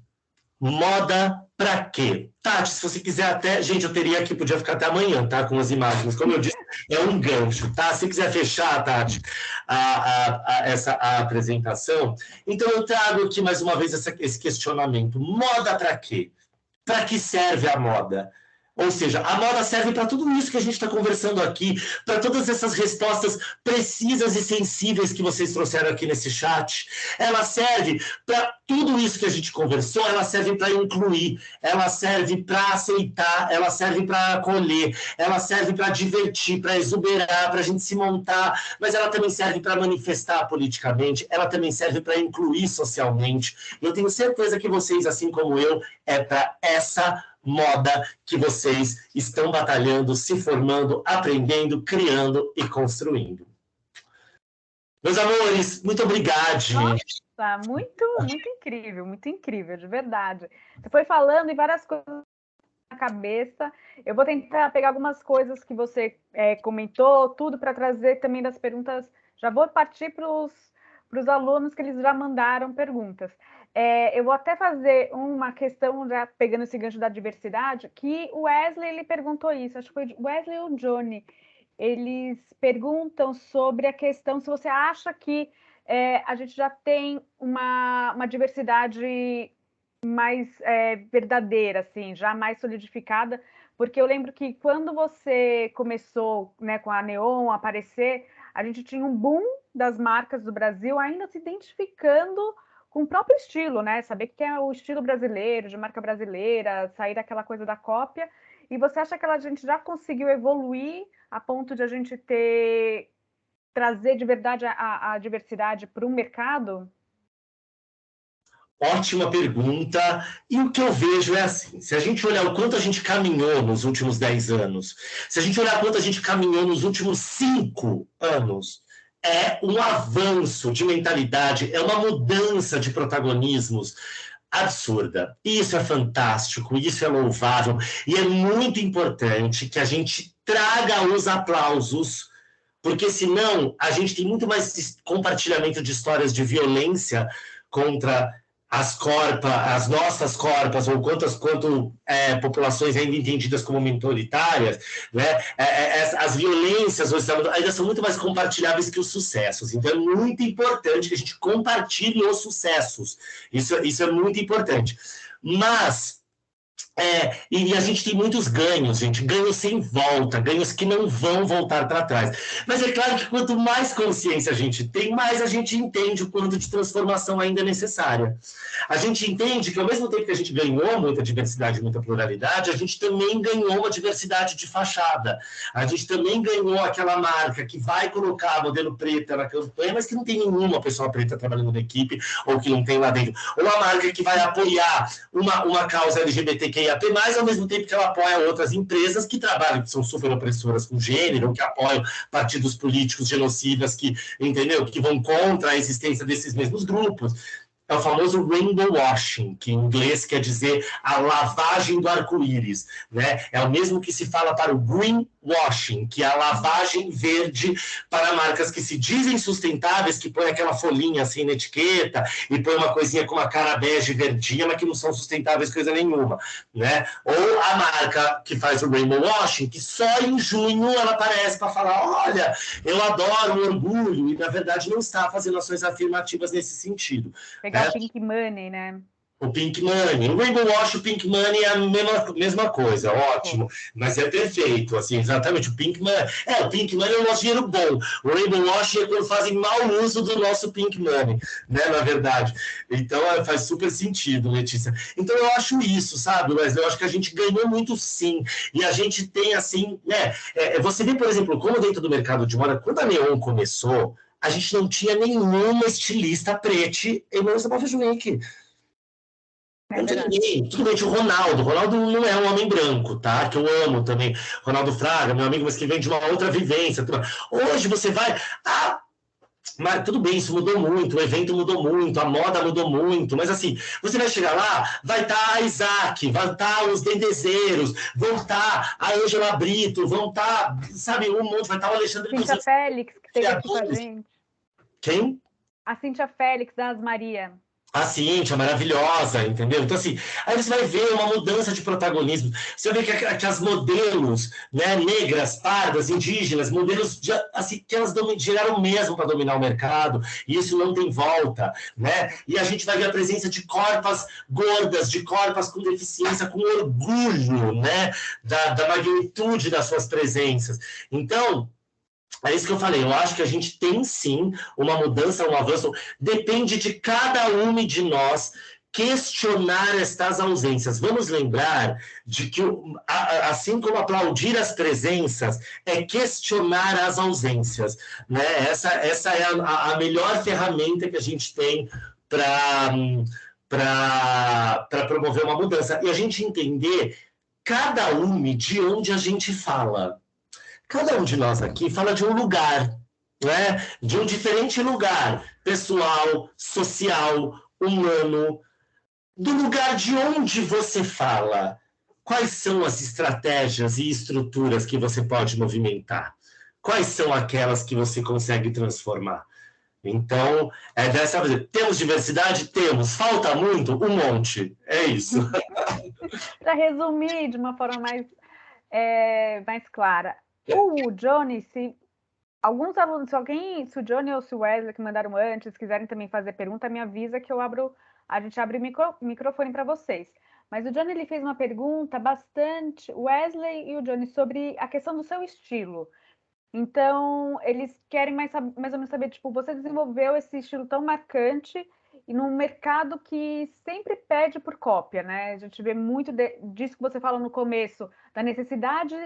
Moda para quê? Tati, se você quiser até... Gente, eu teria aqui, podia ficar até amanhã, tá? Com as imagens. Como eu disse, é um gancho, tá? Se quiser fechar, Tati, a apresentação. Então, eu trago aqui mais uma vez esse questionamento. Moda para quê? Para que serve a moda? Ou seja, a moda serve para tudo isso que a gente está conversando aqui, para todas essas respostas precisas e sensíveis que vocês trouxeram aqui nesse chat. Ela serve para tudo isso que a gente conversou, ela serve para incluir, ela serve para aceitar, ela serve para acolher, ela serve para divertir, para exuberar, para a gente se montar, mas ela também serve para manifestar politicamente, ela também serve para incluir socialmente. Eu tenho certeza que vocês, assim como eu, é para essa moda que vocês estão batalhando, se formando, aprendendo, criando e construindo. Meus amores, muito obrigado. Nossa, muito incrível, de verdade. Você foi falando e várias coisas na cabeça. Eu vou tentar pegar algumas coisas que você comentou, tudo para trazer também das perguntas. Já vou partir para os alunos que eles já mandaram perguntas. Eu vou até fazer uma questão, já pegando esse gancho da diversidade, que o Wesley ele perguntou isso, acho que foi o Wesley ou o Johnny. Eles perguntam sobre a questão se você acha que a gente já tem uma diversidade mais verdadeira, assim, já mais solidificada, porque eu lembro que quando você começou, né, com a Neon aparecer, a gente tinha um boom das marcas do Brasil ainda se identificando com o próprio estilo, né? Saber que é o estilo brasileiro, de marca brasileira, sair daquela coisa da cópia. E você acha que a gente já conseguiu evoluir a ponto de a gente trazer de verdade a diversidade para o mercado? Ótima pergunta. E o que eu vejo é assim: se a gente olhar o quanto a gente caminhou nos últimos 10 anos, se a gente olhar quanto a gente caminhou nos últimos 5 anos, é um avanço de mentalidade, é uma mudança de protagonismos absurda. Isso é fantástico, isso é louvável, e é muito importante que a gente traga os aplausos, porque senão a gente tem muito mais compartilhamento de histórias de violência contra as nossas corpas, ou quanto populações ainda entendidas como minoritárias, né? As violências ainda são muito mais compartilháveis que os sucessos. Então é muito importante que a gente compartilhe os sucessos. Isso é muito importante. Mas e a gente tem muitos ganhos, gente, ganhos sem volta, ganhos que não vão voltar para trás. Mas é claro que quanto mais consciência a gente tem, mais a gente entende o quanto de transformação ainda é necessária. A gente entende que ao mesmo tempo que a gente ganhou muita diversidade, muita pluralidade, a gente também ganhou uma diversidade de fachada. A gente também ganhou aquela marca que vai colocar a modelo preta na campanha, mas que não tem nenhuma pessoa preta trabalhando na equipe, ou que não tem lá dentro. Ou a marca que vai apoiar uma causa LGBTQIA+, ao mesmo tempo que ela apoia outras empresas que trabalham, que são super opressoras com gênero, que apoiam partidos políticos genocidas, entendeu? Que vão contra a existência desses mesmos grupos. É o famoso rainbow washing, que em inglês quer dizer a lavagem do arco-íris, né? É o mesmo que se fala para o green washing, que é a lavagem verde para marcas que se dizem sustentáveis, que põe aquela folhinha assim na etiqueta e põe uma coisinha com uma cara bege verdinha, mas que não são sustentáveis coisa nenhuma, né? Ou a marca que faz o rainbow washing, que só em junho ela aparece para falar, olha, eu adoro o orgulho, e na verdade não está fazendo ações afirmativas nesse sentido. Pegar o pink money, né? O Pink Money. O Rainbow Wash e o Pink Money é a mesma coisa, ótimo. Mas é perfeito, assim, exatamente. O Pink Money. O Pink Money é o nosso dinheiro bom. O Rainbow Wash é quando fazem mau uso do nosso Pink Money, né, na verdade. Então, faz super sentido, Letícia. Então, eu acho isso, sabe, Wesley? Eu acho que a gente ganhou muito, sim. E a gente tem, assim, né? Você vê, por exemplo, como dentro do mercado de moda, quando a Neon começou, a gente não tinha nenhuma estilista preta em Marisa Week. Não tem ninguém. Tudo bem, o Ronaldo. Ronaldo não é um homem branco, tá? Que eu amo também. Ronaldo Fraga, meu amigo, mas que vem de uma outra vivência. Hoje você vai. Mas tudo bem, isso mudou muito, o evento mudou muito, a moda mudou muito, mas assim, você vai chegar lá, vai estar a Isaac, vai estar os Dendezeiros, vão estar a Ângela Brito, vão estar, sabe, um monte, vai estar o Alexandre Cíntia Félix, que esteve aqui com a gente. Quem? A Cíntia Félix, das Maria. A Cíntia, maravilhosa, entendeu? Então, assim, aí você vai ver uma mudança de protagonismo. Você vai ver que as modelos, né, negras, pardas, indígenas, modelos assim, que elas chegaram mesmo para dominar o mercado, e isso não tem volta, né? E a gente vai ver a presença de corpas gordas, de corpas com deficiência, com orgulho, né, da magnitude das suas presenças. Então, é isso que eu falei, eu acho que a gente tem sim uma mudança, um avanço, depende de cada um de nós questionar estas ausências. Vamos lembrar de que, assim como aplaudir as presenças, é questionar as ausências, né? Essa é a melhor ferramenta que a gente tem para promover uma mudança. E a gente entender cada um de onde a gente fala. Cada um de nós aqui fala de um lugar, né? De um diferente lugar, pessoal, social, humano, do lugar de onde você fala. Quais são as estratégias e estruturas que você pode movimentar? Quais são aquelas que você consegue transformar? Então, dessa vez, temos diversidade? Temos. Falta muito? Um monte. É isso. Para resumir de uma forma mais clara, o Johnny, se alguns alunos, se o Johnny ou se o Wesley que mandaram antes quiserem também fazer pergunta, me avisa que a gente abre o microfone para vocês. Mas o Johnny ele fez uma pergunta bastante, o Wesley e o Johnny, sobre a questão do seu estilo. Então, eles querem mais ou menos saber, tipo, você desenvolveu esse estilo tão marcante e num mercado que sempre pede por cópia, né? A gente vê muito disso que você fala no começo, da necessidade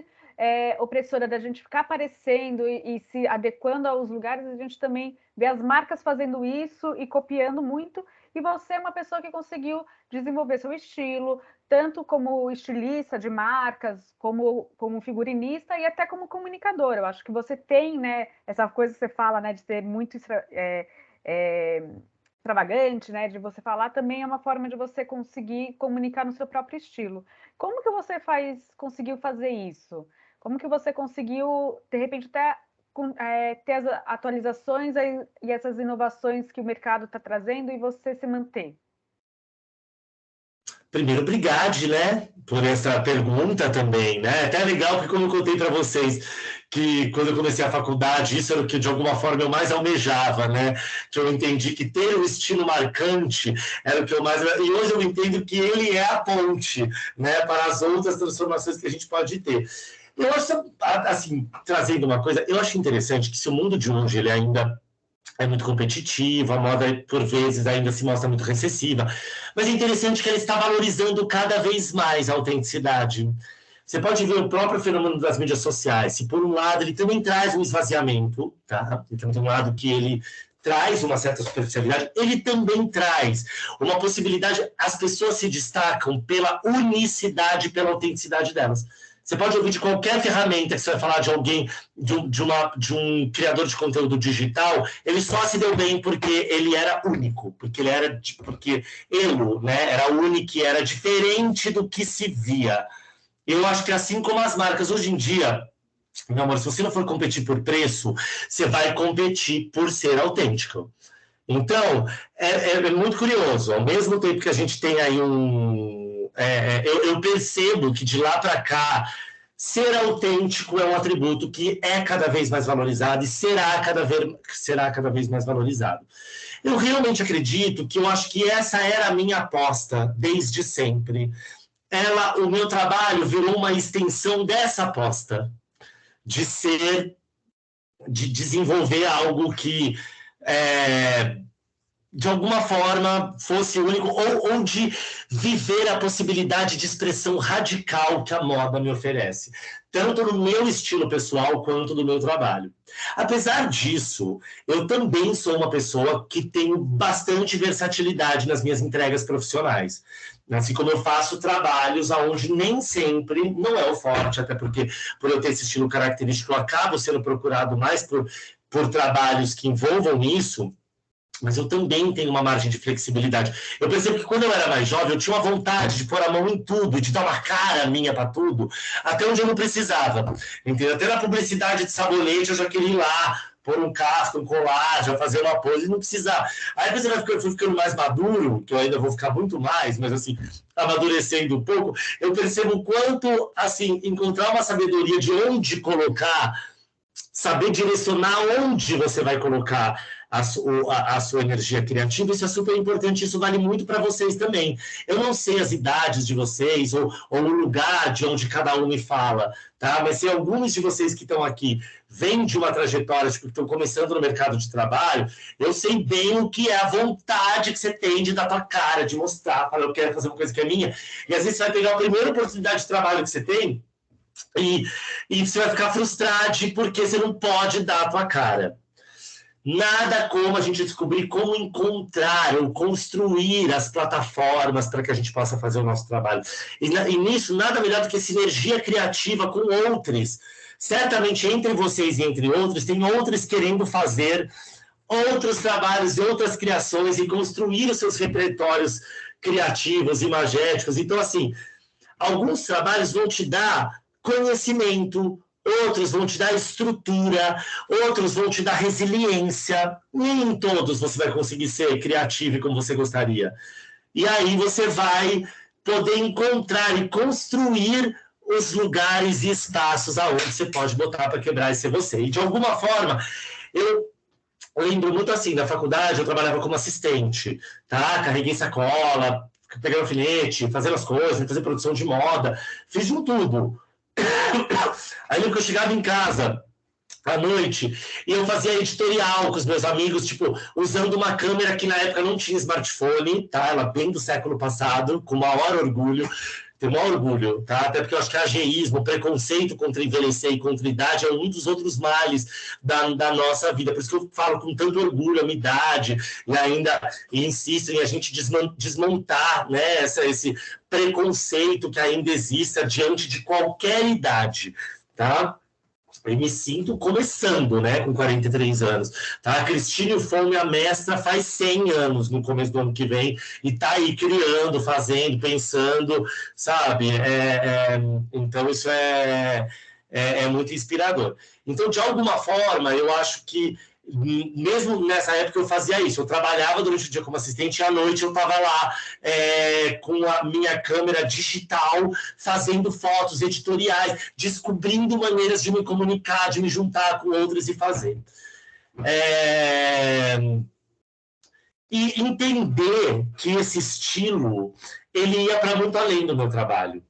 opressora da gente ficar aparecendo e se adequando aos lugares, a gente também vê as marcas fazendo isso e copiando muito, e você é uma pessoa que conseguiu desenvolver seu estilo, tanto como estilista de marcas, como figurinista e até como comunicador. Eu acho que você tem, né, essa coisa que você fala, né, de ser muito extravagante, né, de você falar, também é uma forma de você conseguir comunicar no seu próprio estilo. Como que você conseguiu fazer isso? Como que você conseguiu, de repente, até ter as atualizações e essas inovações que o mercado está trazendo e você se manter? Primeiro, obrigado, né, por essa pergunta também, né? Até legal que, como eu contei para vocês, que quando eu comecei a faculdade, isso era o que de alguma forma eu mais almejava, né? Que eu entendi que ter um estilo marcante era o que eu mais. E hoje eu entendo que ele é a ponte, né, para as outras transformações que a gente pode ter. Eu acho, assim, trazendo uma coisa, eu acho interessante que se o mundo de hoje ele ainda é muito competitiva, a moda, por vezes, ainda se mostra muito recessiva. Mas é interessante que ela está valorizando cada vez mais a autenticidade. Você pode ver o próprio fenômeno das mídias sociais. Se, por um lado, ele também traz um esvaziamento, tá? Então, tem um lado que ele traz uma certa superficialidade, ele também traz uma possibilidade, as pessoas se destacam pela unicidade, pela autenticidade delas. Você pode ouvir de qualquer ferramenta que você vai falar de alguém, de um criador de conteúdo digital, ele só se deu bem porque ele era único, porque ele, né, era único, era diferente do que se via. Eu acho que assim como as marcas hoje em dia, meu amor, se você não for competir por preço, você vai competir por ser autêntico. Então, é muito curioso. Ao mesmo tempo que a gente tem aí eu percebo que de lá para cá, ser autêntico é um atributo que é cada vez mais valorizado e será cada vez mais valorizado. Eu realmente acredito que eu acho que essa era a minha aposta desde sempre. O meu trabalho virou uma extensão dessa aposta, de de desenvolver algo que de alguma forma fosse único, ou de viver a possibilidade de expressão radical que a moda me oferece, tanto no meu estilo pessoal quanto no meu trabalho. Apesar disso, eu também sou uma pessoa que tenho bastante versatilidade nas minhas entregas profissionais. Assim como eu faço trabalhos onde nem sempre não é o forte, até porque por eu ter esse estilo característico, eu acabo sendo procurado mais por trabalhos que envolvam isso, mas eu também tenho uma margem de flexibilidade. Eu percebo que quando eu era mais jovem, eu tinha uma vontade de pôr a mão em tudo, de dar uma cara minha para tudo, até onde eu não precisava. Entendeu? Até na publicidade de sabonete eu já queria ir lá, pôr um casco, um colar, já fazer uma pose, e não precisava. Aí você vai ficando mais maduro, que eu ainda vou ficar muito mais, mas assim, amadurecendo um pouco, eu percebo o quanto, assim, encontrar uma sabedoria de onde colocar, saber direcionar onde você vai colocar a sua energia criativa, isso é super importante, isso vale muito para vocês também. Eu não sei as idades de vocês, ou o lugar de onde cada um me fala, tá? Mas se alguns de vocês que estão aqui vêm de uma trajetória, tipo, que estão começando no mercado de trabalho, eu sei bem o que é a vontade que você tem de dar tua cara, de mostrar, falar, eu quero fazer uma coisa que é minha, e às vezes você vai pegar a primeira oportunidade de trabalho que você tem, e você vai ficar frustrado porque você não pode dar a tua cara. Nada como a gente descobrir como encontrar ou construir as plataformas para que a gente possa fazer o nosso trabalho. E nisso, nada melhor do que sinergia criativa com outros. Certamente, entre vocês e entre outros, tem outros querendo fazer outros trabalhos e outras criações e construir os seus repertórios criativos, imagéticos. Então, assim, alguns trabalhos vão te dar conhecimento, outros vão te dar estrutura, outros vão te dar resiliência. Nem em todos você vai conseguir ser criativo como você gostaria. E aí você vai poder encontrar e construir os lugares e espaços aonde você pode botar para quebrar e ser você. E de alguma forma, eu lembro muito assim, na faculdade eu trabalhava como assistente, tá? Carreguei sacola, pegando alfinete, fazendo as coisas, fazer produção de moda, fiz de tudo. Aí lembro que eu chegava em casa à noite e eu fazia editorial com os meus amigos, tipo, usando uma câmera que na época não tinha smartphone, tá? Ela bem do século passado, com o maior orgulho. Tenho o maior orgulho, tá? Até porque eu acho que ageísmo, preconceito contra envelhecer e contra idade é um dos outros males da nossa vida. Por isso que eu falo com tanto orgulho a minha idade e ainda insisto em a gente desmontar, né, esse preconceito que ainda existe diante de qualquer idade, tá? Eu me sinto começando, né, com 43 anos, tá? A Cristine Fon, minha mestra, faz 100 anos no começo do ano que vem, e tá aí criando, fazendo, pensando, sabe? Então, isso é muito inspirador. Então, de alguma forma, eu acho que mesmo nessa época eu fazia isso, eu trabalhava durante o dia como assistente e à noite eu estava lá com a minha câmera digital fazendo fotos editoriais, descobrindo maneiras de me comunicar, de me juntar com outros e fazer. E entender que esse estilo ele ia para muito além do meu trabalho.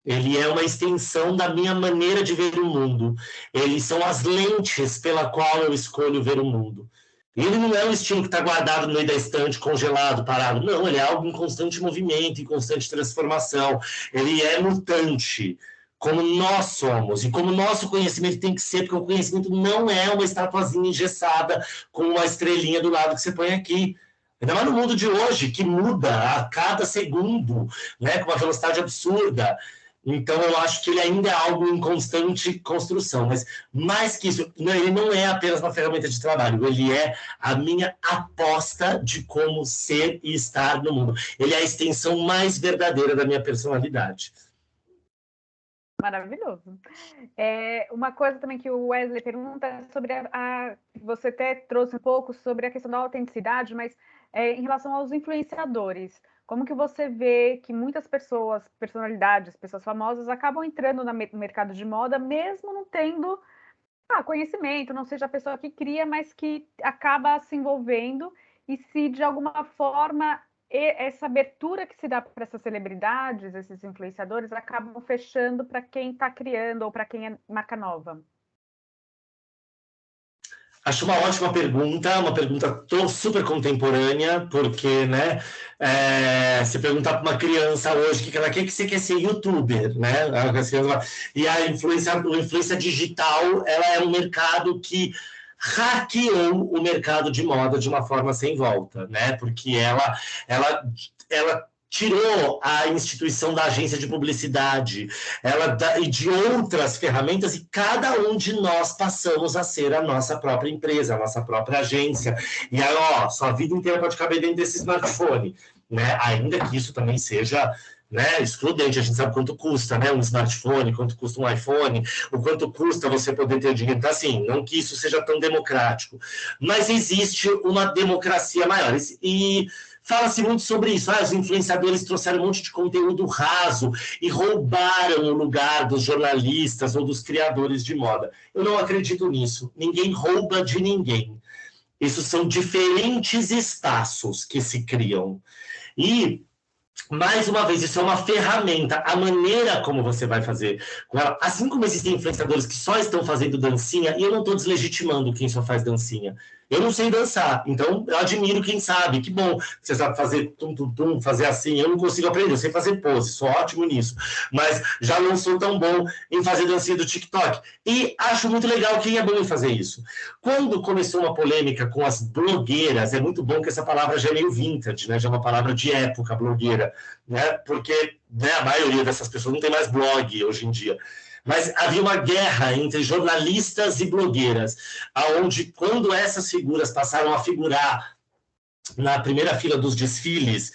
Ele é uma extensão da minha maneira de ver o mundo. Eles são as lentes pela qual eu escolho ver o mundo. Ele não é um estilo que está guardado no meio da estante, congelado, parado. Não, ele é algo em constante movimento, em constante transformação. Ele é mutante, como nós somos. E como nosso conhecimento tem que ser, porque o conhecimento não é uma estatuazinha engessada com uma estrelinha do lado que você põe aqui. Ainda mais no mundo de hoje, que muda a cada segundo, né, com uma velocidade absurda. Então, eu acho que ele ainda é algo em constante construção, mas mais que isso, ele não é apenas uma ferramenta de trabalho, ele é a minha aposta de como ser e estar no mundo. Ele é a extensão mais verdadeira da minha personalidade. Maravilhoso. Uma coisa também que o Wesley pergunta é sobre você até trouxe um pouco sobre a questão da autenticidade, mas em relação aos influenciadores, como que você vê que muitas pessoas, personalidades, pessoas famosas, acabam entrando no mercado de moda, mesmo não tendo conhecimento, não seja a pessoa que cria, mas que acaba se envolvendo e se de alguma forma essa abertura que se dá para essas celebridades, esses influenciadores, acabam fechando para quem está criando ou para quem é marca nova. Acho uma ótima pergunta, uma pergunta super contemporânea, porque, né, se perguntar para uma criança hoje o que ela quer, que você quer ser youtuber, né? E a influência digital, ela é um mercado que hackeou o mercado de moda de uma forma sem volta, né? Porque ela tirou a instituição da agência de publicidade, e de outras ferramentas, e cada um de nós passamos a ser a nossa própria empresa, a nossa própria agência. E aí, sua vida inteira pode caber dentro desse smartphone, né? Ainda que isso também seja, né, excludente. A gente sabe quanto custa, né, um smartphone, quanto custa um iPhone, o quanto custa você poder ter dinheiro. Então, assim, não que isso seja tão democrático, mas existe uma democracia maior. E fala-se muito sobre isso. Os influenciadores trouxeram um monte de conteúdo raso e roubaram o lugar dos jornalistas ou dos criadores de moda. Eu não acredito nisso. Ninguém rouba de ninguém. Isso são diferentes espaços que se criam. E, mais uma vez, isso é uma ferramenta. A maneira como você vai fazer com ela, assim como existem influenciadores que só estão fazendo dancinha, e eu não estou deslegitimando quem só faz dancinha. Eu não sei dançar, então eu admiro quem sabe. Que bom, você sabe fazer tum-tum-tum, fazer assim. Eu não consigo aprender, eu sei fazer pose, sou ótimo nisso. Mas já não sou tão bom em fazer dancinha do TikTok. E acho muito legal quem é bom em fazer isso. Quando começou uma polêmica com as blogueiras, é muito bom que essa palavra já é meio vintage, né? Já é uma palavra de época, blogueira, né? Porque, né, a maioria dessas pessoas não tem mais blog hoje em dia. Mas havia uma guerra entre jornalistas e blogueiras, onde, quando essas figuras passaram a figurar na primeira fila dos desfiles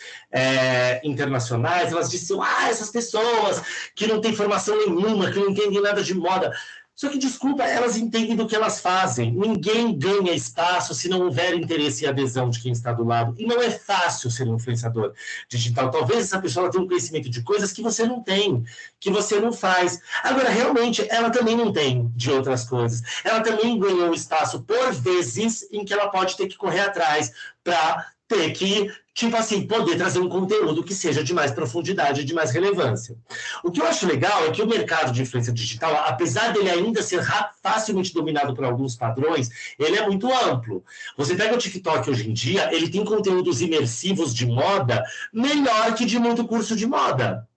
internacionais, elas diziam, essas pessoas que não têm formação nenhuma, que não entendem nada de moda. Só que, desculpa, elas entendem do que elas fazem. Ninguém ganha espaço se não houver interesse e adesão de quem está do lado. E não é fácil ser um influenciador digital. Talvez essa pessoa tenha um conhecimento de coisas que você não tem, que você não faz. Agora, realmente, ela também não tem de outras coisas. Ela também ganhou espaço, por vezes, em que ela pode ter que correr atrás para ter que, tipo assim, poder trazer um conteúdo que seja de mais profundidade, de mais relevância. O que eu acho legal é que o mercado de influência digital, apesar dele ainda ser facilmente dominado por alguns padrões, ele é muito amplo. Você pega o TikTok hoje em dia, ele tem conteúdos imersivos de moda melhor que de muito curso de moda.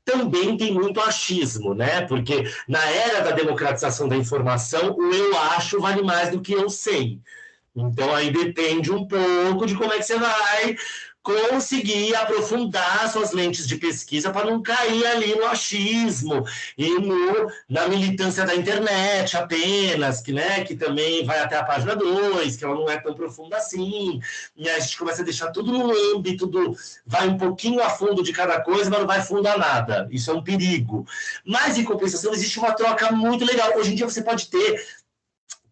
Também tem muito achismo, né? Porque na era da democratização da informação, o eu acho vale mais do que eu sei. Então, aí depende um pouco de como é que você vai conseguir aprofundar suas lentes de pesquisa para não cair ali no achismo e na militância da internet apenas, que também vai até a página 2, que ela não é tão profunda assim, e aí a gente começa a deixar tudo no âmbito vai um pouquinho a fundo de cada coisa, mas não vai fundo a nada. Isso é um perigo. Mas, em compensação, existe uma troca muito legal. Hoje em dia você pode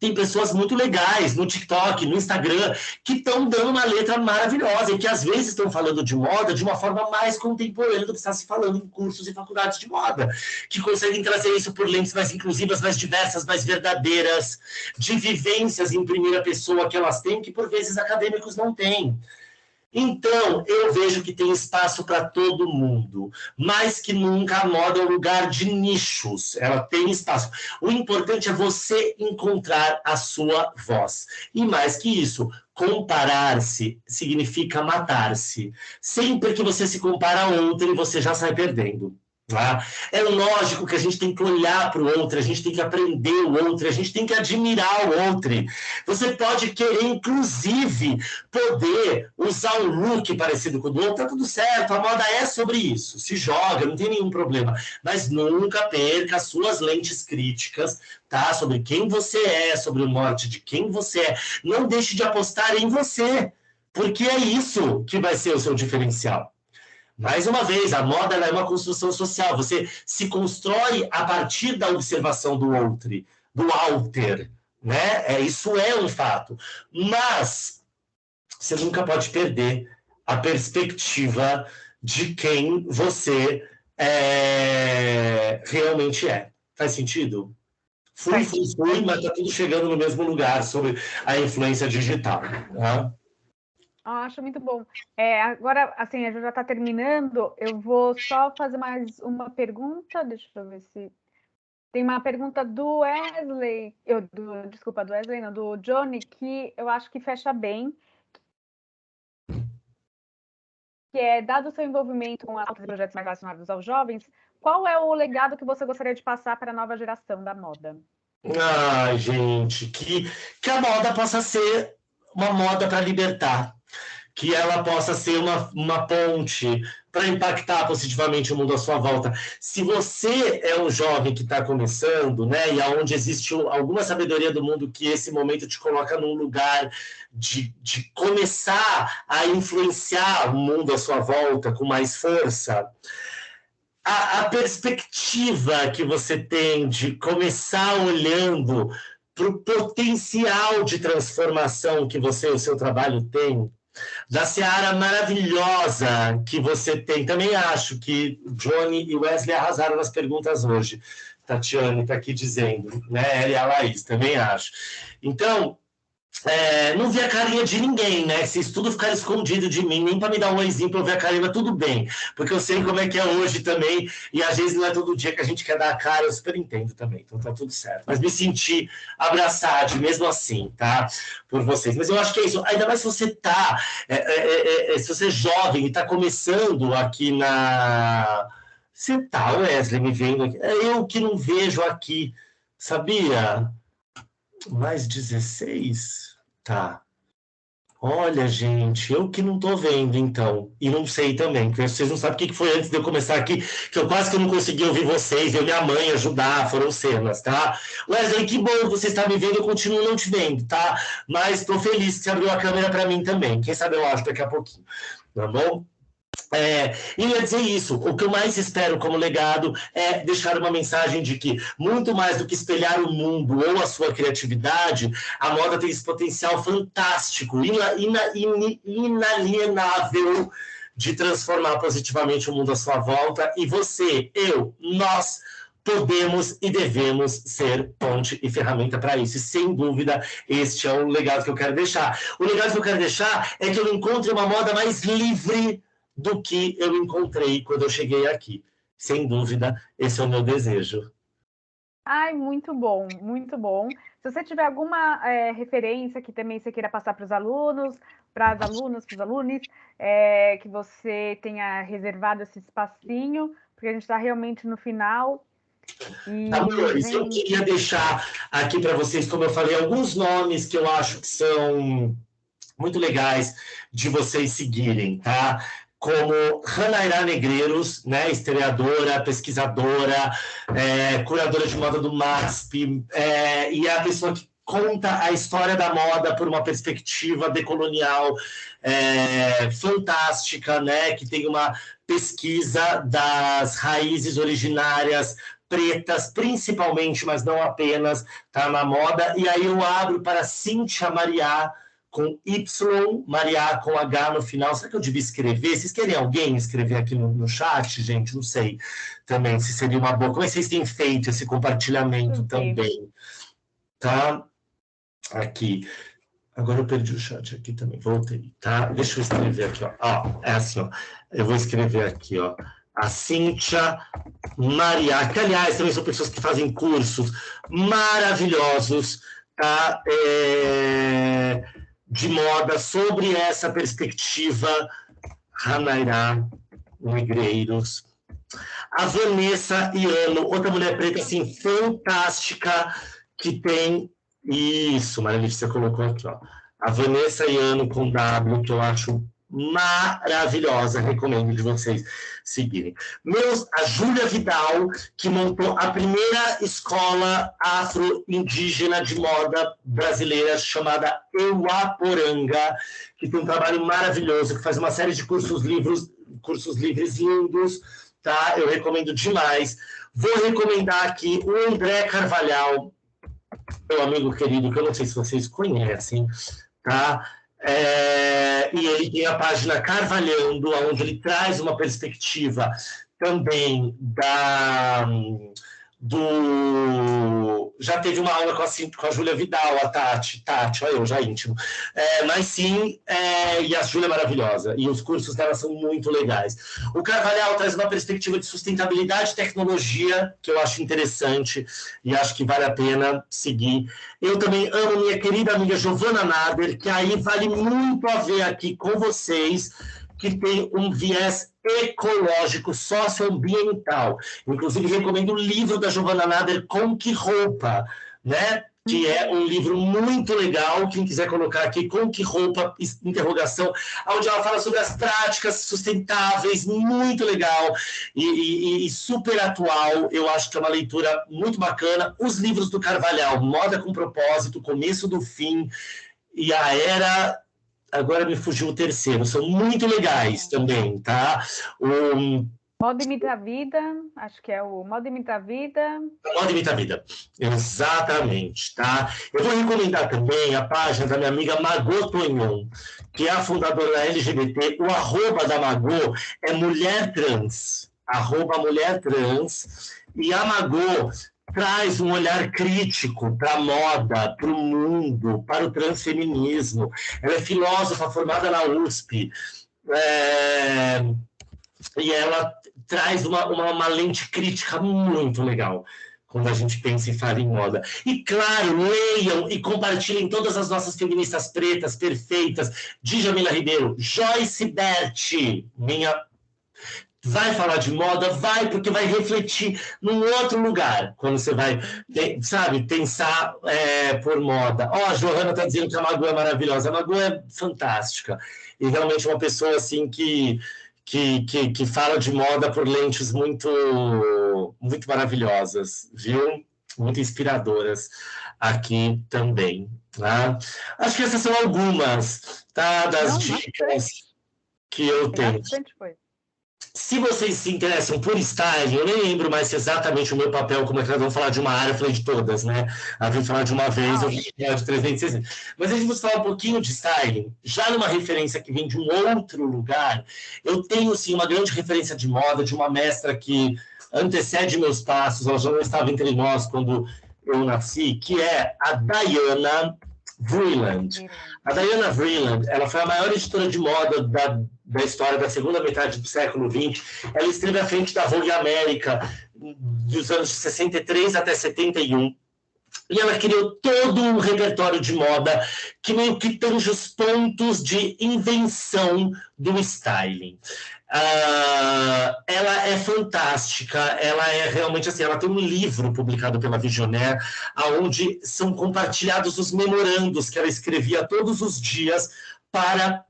tem pessoas muito legais no TikTok, no Instagram, que estão dando uma letra maravilhosa e que às vezes estão falando de moda de uma forma mais contemporânea do que está se falando em cursos e faculdades de moda, que conseguem trazer isso por lentes mais inclusivas, mais diversas, mais verdadeiras, de vivências em primeira pessoa que elas têm, que por vezes acadêmicos não têm. Então, eu vejo que tem espaço para todo mundo, mais que nunca a moda é um lugar de nichos, ela tem espaço. O importante é você encontrar a sua voz. E mais que isso, comparar-se significa matar-se. Sempre que você se compara a outro, você já sai perdendo. Tá? É lógico que a gente tem que olhar para o outro, a gente tem que aprender o outro, a gente tem que admirar o outro. Você pode querer, inclusive, poder usar um look parecido com o do outro, tá tudo certo, a moda é sobre isso, se joga, não tem nenhum problema. Mas nunca perca as suas lentes críticas, tá? Sobre quem você é, sobre o norte de quem você é. Não deixe de apostar em você, porque é isso que vai ser o seu diferencial. Mais uma vez, a moda é uma construção social. Você se constrói a partir da observação do outro, do alter, né? Isso é um fato. Mas você nunca pode perder a perspectiva de quem você realmente é. Faz sentido? Fui, mas está tudo chegando no mesmo lugar sobre a influência digital. Tá? Acho muito bom. Agora, assim, a gente já está terminando. Eu vou só fazer mais uma pergunta. Deixa eu ver se tem uma pergunta do Wesley, desculpa, do Wesley, não, do Johnny, que eu acho que fecha bem, que é, dado o seu envolvimento com os projetos mais relacionados aos jovens, qual é o legado que você gostaria de passar para a nova geração da moda? Ai, gente, que a moda possa ser uma moda para libertar, que ela possa ser uma ponte para impactar positivamente o mundo à sua volta. Se você é um jovem que está começando, né, e aonde existe alguma sabedoria do mundo que esse momento te coloca num lugar de começar a influenciar o mundo à sua volta com mais força, a perspectiva que você tem de começar olhando para o potencial de transformação que você e o seu trabalho tem, da seara maravilhosa que você tem. Também acho que Johnny e Wesley arrasaram nas perguntas hoje. Tatiane está aqui dizendo, né? Ela e a Laís, também acho. Então, não vi a carinha de ninguém, né? Se isso tudo ficar escondido de mim, nem para me dar um oizinho para eu ver a carinha, tudo bem. Porque eu sei como é que é hoje também, e às vezes não é todo dia que a gente quer dar a cara, eu super entendo também, então tá tudo certo. Mas me senti abraçado, mesmo assim, tá? Por vocês. Mas eu acho que é isso, ainda mais se você tá, se você é jovem e tá começando aqui na... Você tá, Wesley, me vendo aqui. É eu que não vejo aqui, sabia? Mais 16? Tá. Olha, gente, eu que não tô vendo, então. E não sei também, porque vocês não sabem o que foi antes de eu começar aqui, que eu quase que não consegui ouvir vocês, eu minha mãe ajudar, foram cenas, tá? Wesley, que bom você está me vendo, eu continuo não te vendo, tá? Mas tô feliz que você abriu a câmera para mim também. Quem sabe eu acho daqui a pouquinho, tá bom? E eu ia dizer isso, o que eu mais espero como legado é deixar uma mensagem de que, muito mais do que espelhar o mundo ou a sua criatividade, a moda tem esse potencial fantástico, inalienável de transformar positivamente o mundo à sua volta, e você, eu, nós podemos e devemos ser ponte e ferramenta para isso. E, sem dúvida, este é o legado que eu quero deixar. O legado que eu quero deixar é que eu encontre uma moda mais livre do que eu encontrei quando eu cheguei aqui. Sem dúvida, esse é o meu desejo. Ai, muito bom, muito bom. Se você tiver alguma referência que também você queira passar para os alunos, para as alunas, para os alunos, que você tenha reservado esse espacinho, porque a gente está realmente no final. Amores, eu queria deixar aqui para vocês, como eu falei, alguns nomes que eu acho que são muito legais de vocês seguirem, tá? Como Hanaira Negreiros, né, historiadora, pesquisadora, curadora de moda do MASP, e é a pessoa que conta a história da moda por uma perspectiva decolonial fantástica, né, que tem uma pesquisa das raízes originárias pretas, principalmente, mas não apenas, tá, na moda. E aí eu abro para Cíntia Mariá, com Y, Mariá com H no final. Será que eu devia escrever? Vocês querem alguém escrever aqui no chat, gente? Não sei também se seria uma boa. Como é que vocês têm feito esse compartilhamento também? Tá? Aqui. Agora eu perdi o chat aqui também. Voltei, tá? Deixa eu escrever aqui, ó. É assim, ó. Eu vou escrever aqui, ó. A Cíntia Mariá, que, aliás, também são pessoas que fazem cursos maravilhosos, tá? De moda sobre essa perspectiva. Hanaira Negreiros. A Vanessa Iano, outra mulher preta assim fantástica que tem isso, Maria Letícia colocou aqui, ó. A Vanessa Iano com W, que eu acho maravilhosa, recomendo de vocês seguirem. A Júlia Vidal, que montou a primeira escola afro-indígena de moda brasileira, chamada Euaporanga, que tem um trabalho maravilhoso, que faz uma série de cursos livres lindos, tá? Eu recomendo demais. Vou recomendar aqui o André Carvalhal, meu amigo querido, que eu não sei se vocês conhecem, tá? E ele tem a página Carvalhando, onde ele traz uma perspectiva também Já teve uma aula com a Júlia Vidal, a Tati, olha eu já íntimo. Mas sim, e a Júlia é maravilhosa, e os cursos dela são muito legais. O Carvalhal traz uma perspectiva de sustentabilidade e tecnologia, que eu acho interessante, e acho que vale a pena seguir. Eu também amo minha querida amiga Giovana Nader, que aí vale muito a ver aqui com vocês, que tem um viés ecológico, socioambiental. Inclusive, recomendo o livro da Giovana Nader, Com Que Roupa, né? Que é um livro muito legal, quem quiser colocar aqui, Com Que Roupa, interrogação, onde ela fala sobre as práticas sustentáveis, muito legal e super atual. Eu acho que é uma leitura muito bacana. Os livros do Carvalhal, Moda com Propósito, Começo do Fim e a Era... Agora me fugiu o terceiro, são muito legais também, tá? Modo Imita a Vida, acho que é o Modo Imita a Vida. Modo Imita a Vida, exatamente, tá? Eu vou recomendar também a página da minha amiga Margot Tonhon, que é a fundadora da LGBT. O arroba da Margot é Mulher Trans, @Mulher Trans, e a Margot traz um olhar crítico para a moda, para o mundo, para o transfeminismo. Ela é filósofa formada na USP, e ela traz uma lente crítica muito legal quando a gente pensa e fala em moda. E, claro, leiam e compartilhem todas as nossas feministas pretas, perfeitas, Djamila Ribeiro, Joyce Berti, vai falar de moda, vai, porque vai refletir num outro lugar, quando você vai, sabe, pensar por moda. Ó, a Johanna está dizendo que a Magu é maravilhosa. A Magu é fantástica. E realmente uma pessoa, assim, que fala de moda por lentes muito, muito maravilhosas, viu? Muito inspiradoras aqui também. Tá? Acho que essas são algumas, tá, das dicas que eu tenho. Se vocês se interessam por styling, eu nem lembro mais exatamente o meu papel, como é que nós vamos falar de uma área, eu falei de todas, né? A vim falar de uma vez, eu vim falar de 360. Mas a gente vai falar um pouquinho de styling, já numa referência que vem de um outro lugar. Eu tenho, sim, uma grande referência de moda, de uma mestra que antecede meus passos, ela já não estava entre nós quando eu nasci, que é a Diana Vreeland. A Diana Vreeland, ela foi a maior editora de moda da história da segunda metade do século XX. Ela esteve à frente da Vogue América dos anos de 63 até 71. E ela criou todo um repertório de moda que meio que tange os pontos de invenção do styling. Ela é fantástica, ela é realmente assim, ela tem um livro publicado pela Visionaire, onde são compartilhados os memorandos que ela escrevia todos os dias para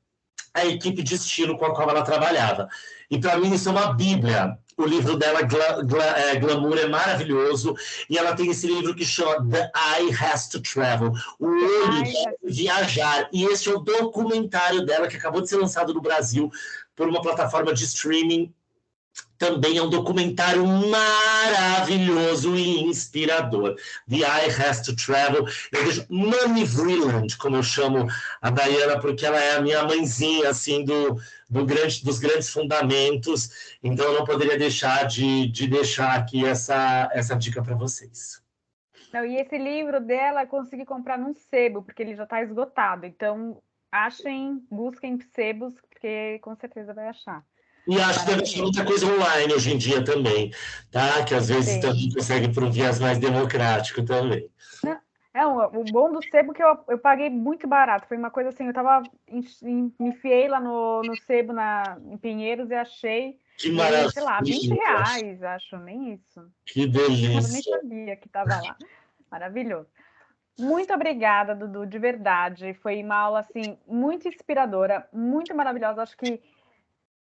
a equipe de estilo com a qual ela trabalhava. E para mim isso é uma bíblia. O livro dela, Glamour, é maravilhoso, e ela tem esse livro que chama The Eye Has to Travel, o olho deve viajar, e esse é o documentário dela que acabou de ser lançado no Brasil por uma plataforma de streaming. Também é um documentário maravilhoso e inspirador. The Eye Has to Travel. Eu vejo Mami Vreeland, como eu chamo a Diana, porque ela é a minha mãezinha, assim, dos grandes fundamentos. Então, eu não poderia deixar de deixar aqui essa dica para vocês. Não, e esse livro dela eu consegui comprar num sebo, porque ele já está esgotado. Então, busquem sebos, porque com certeza vai achar. E acho que deve ter muita coisa online hoje em dia também, tá? Que às vezes também consegue por um viés mais democrático também. O bom do sebo é que eu paguei muito barato. Foi uma coisa assim, me enfiei lá no sebo em Pinheiros e achei. Que maravilha. Sei lá, R$20, acho, nem isso. Que delícia. Eu nem sabia que estava lá. Maravilhoso. Muito obrigada, Dudu, de verdade. Foi uma aula assim muito inspiradora, muito maravilhosa. Acho que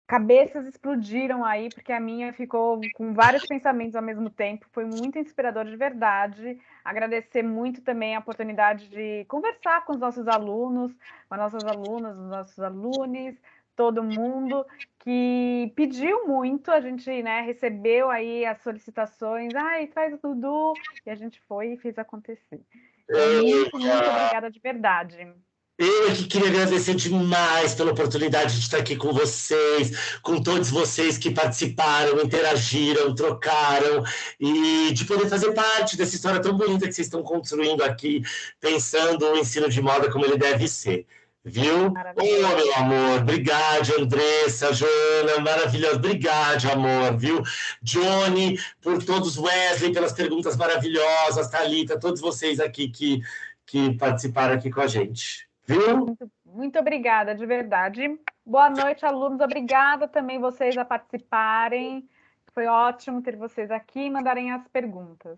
cabeças explodiram aí, porque a minha ficou com vários pensamentos ao mesmo tempo. Foi muito inspirador de verdade. Agradecer muito também a oportunidade de conversar com os nossos alunos, com as nossas alunas, os nossos alunos, todo mundo que pediu muito. A gente, né, recebeu aí as solicitações. Traz o Dudu. E a gente foi e fez acontecer. Então, muito obrigada de verdade. Eu aqui queria agradecer demais pela oportunidade de estar aqui com vocês, com todos vocês que participaram, interagiram, trocaram, e de poder fazer parte dessa história tão bonita que vocês estão construindo aqui, pensando o ensino de moda como ele deve ser. Viu? Ô, meu amor, obrigado, Andressa, Joana, maravilhosa, obrigado, amor, viu? Johnny, por todos, Wesley, pelas perguntas maravilhosas, Thalita, todos vocês aqui que participaram aqui com a gente. Viu? Muito obrigada, de verdade. Boa noite, alunos. Obrigada também vocês a participarem. Foi ótimo ter vocês aqui e mandarem as perguntas.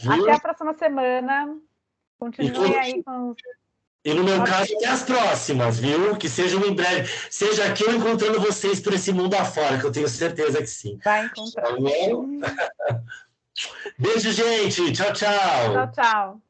Viu? Até a próxima semana. Continuem aí com os... E no meu caso, até as próximas, viu? Que sejam em breve. Seja aqui eu encontrando vocês por esse mundo afora, que eu tenho certeza que sim. Vai encontrar. Beijo, gente. Tchau, tchau. Tchau, tchau.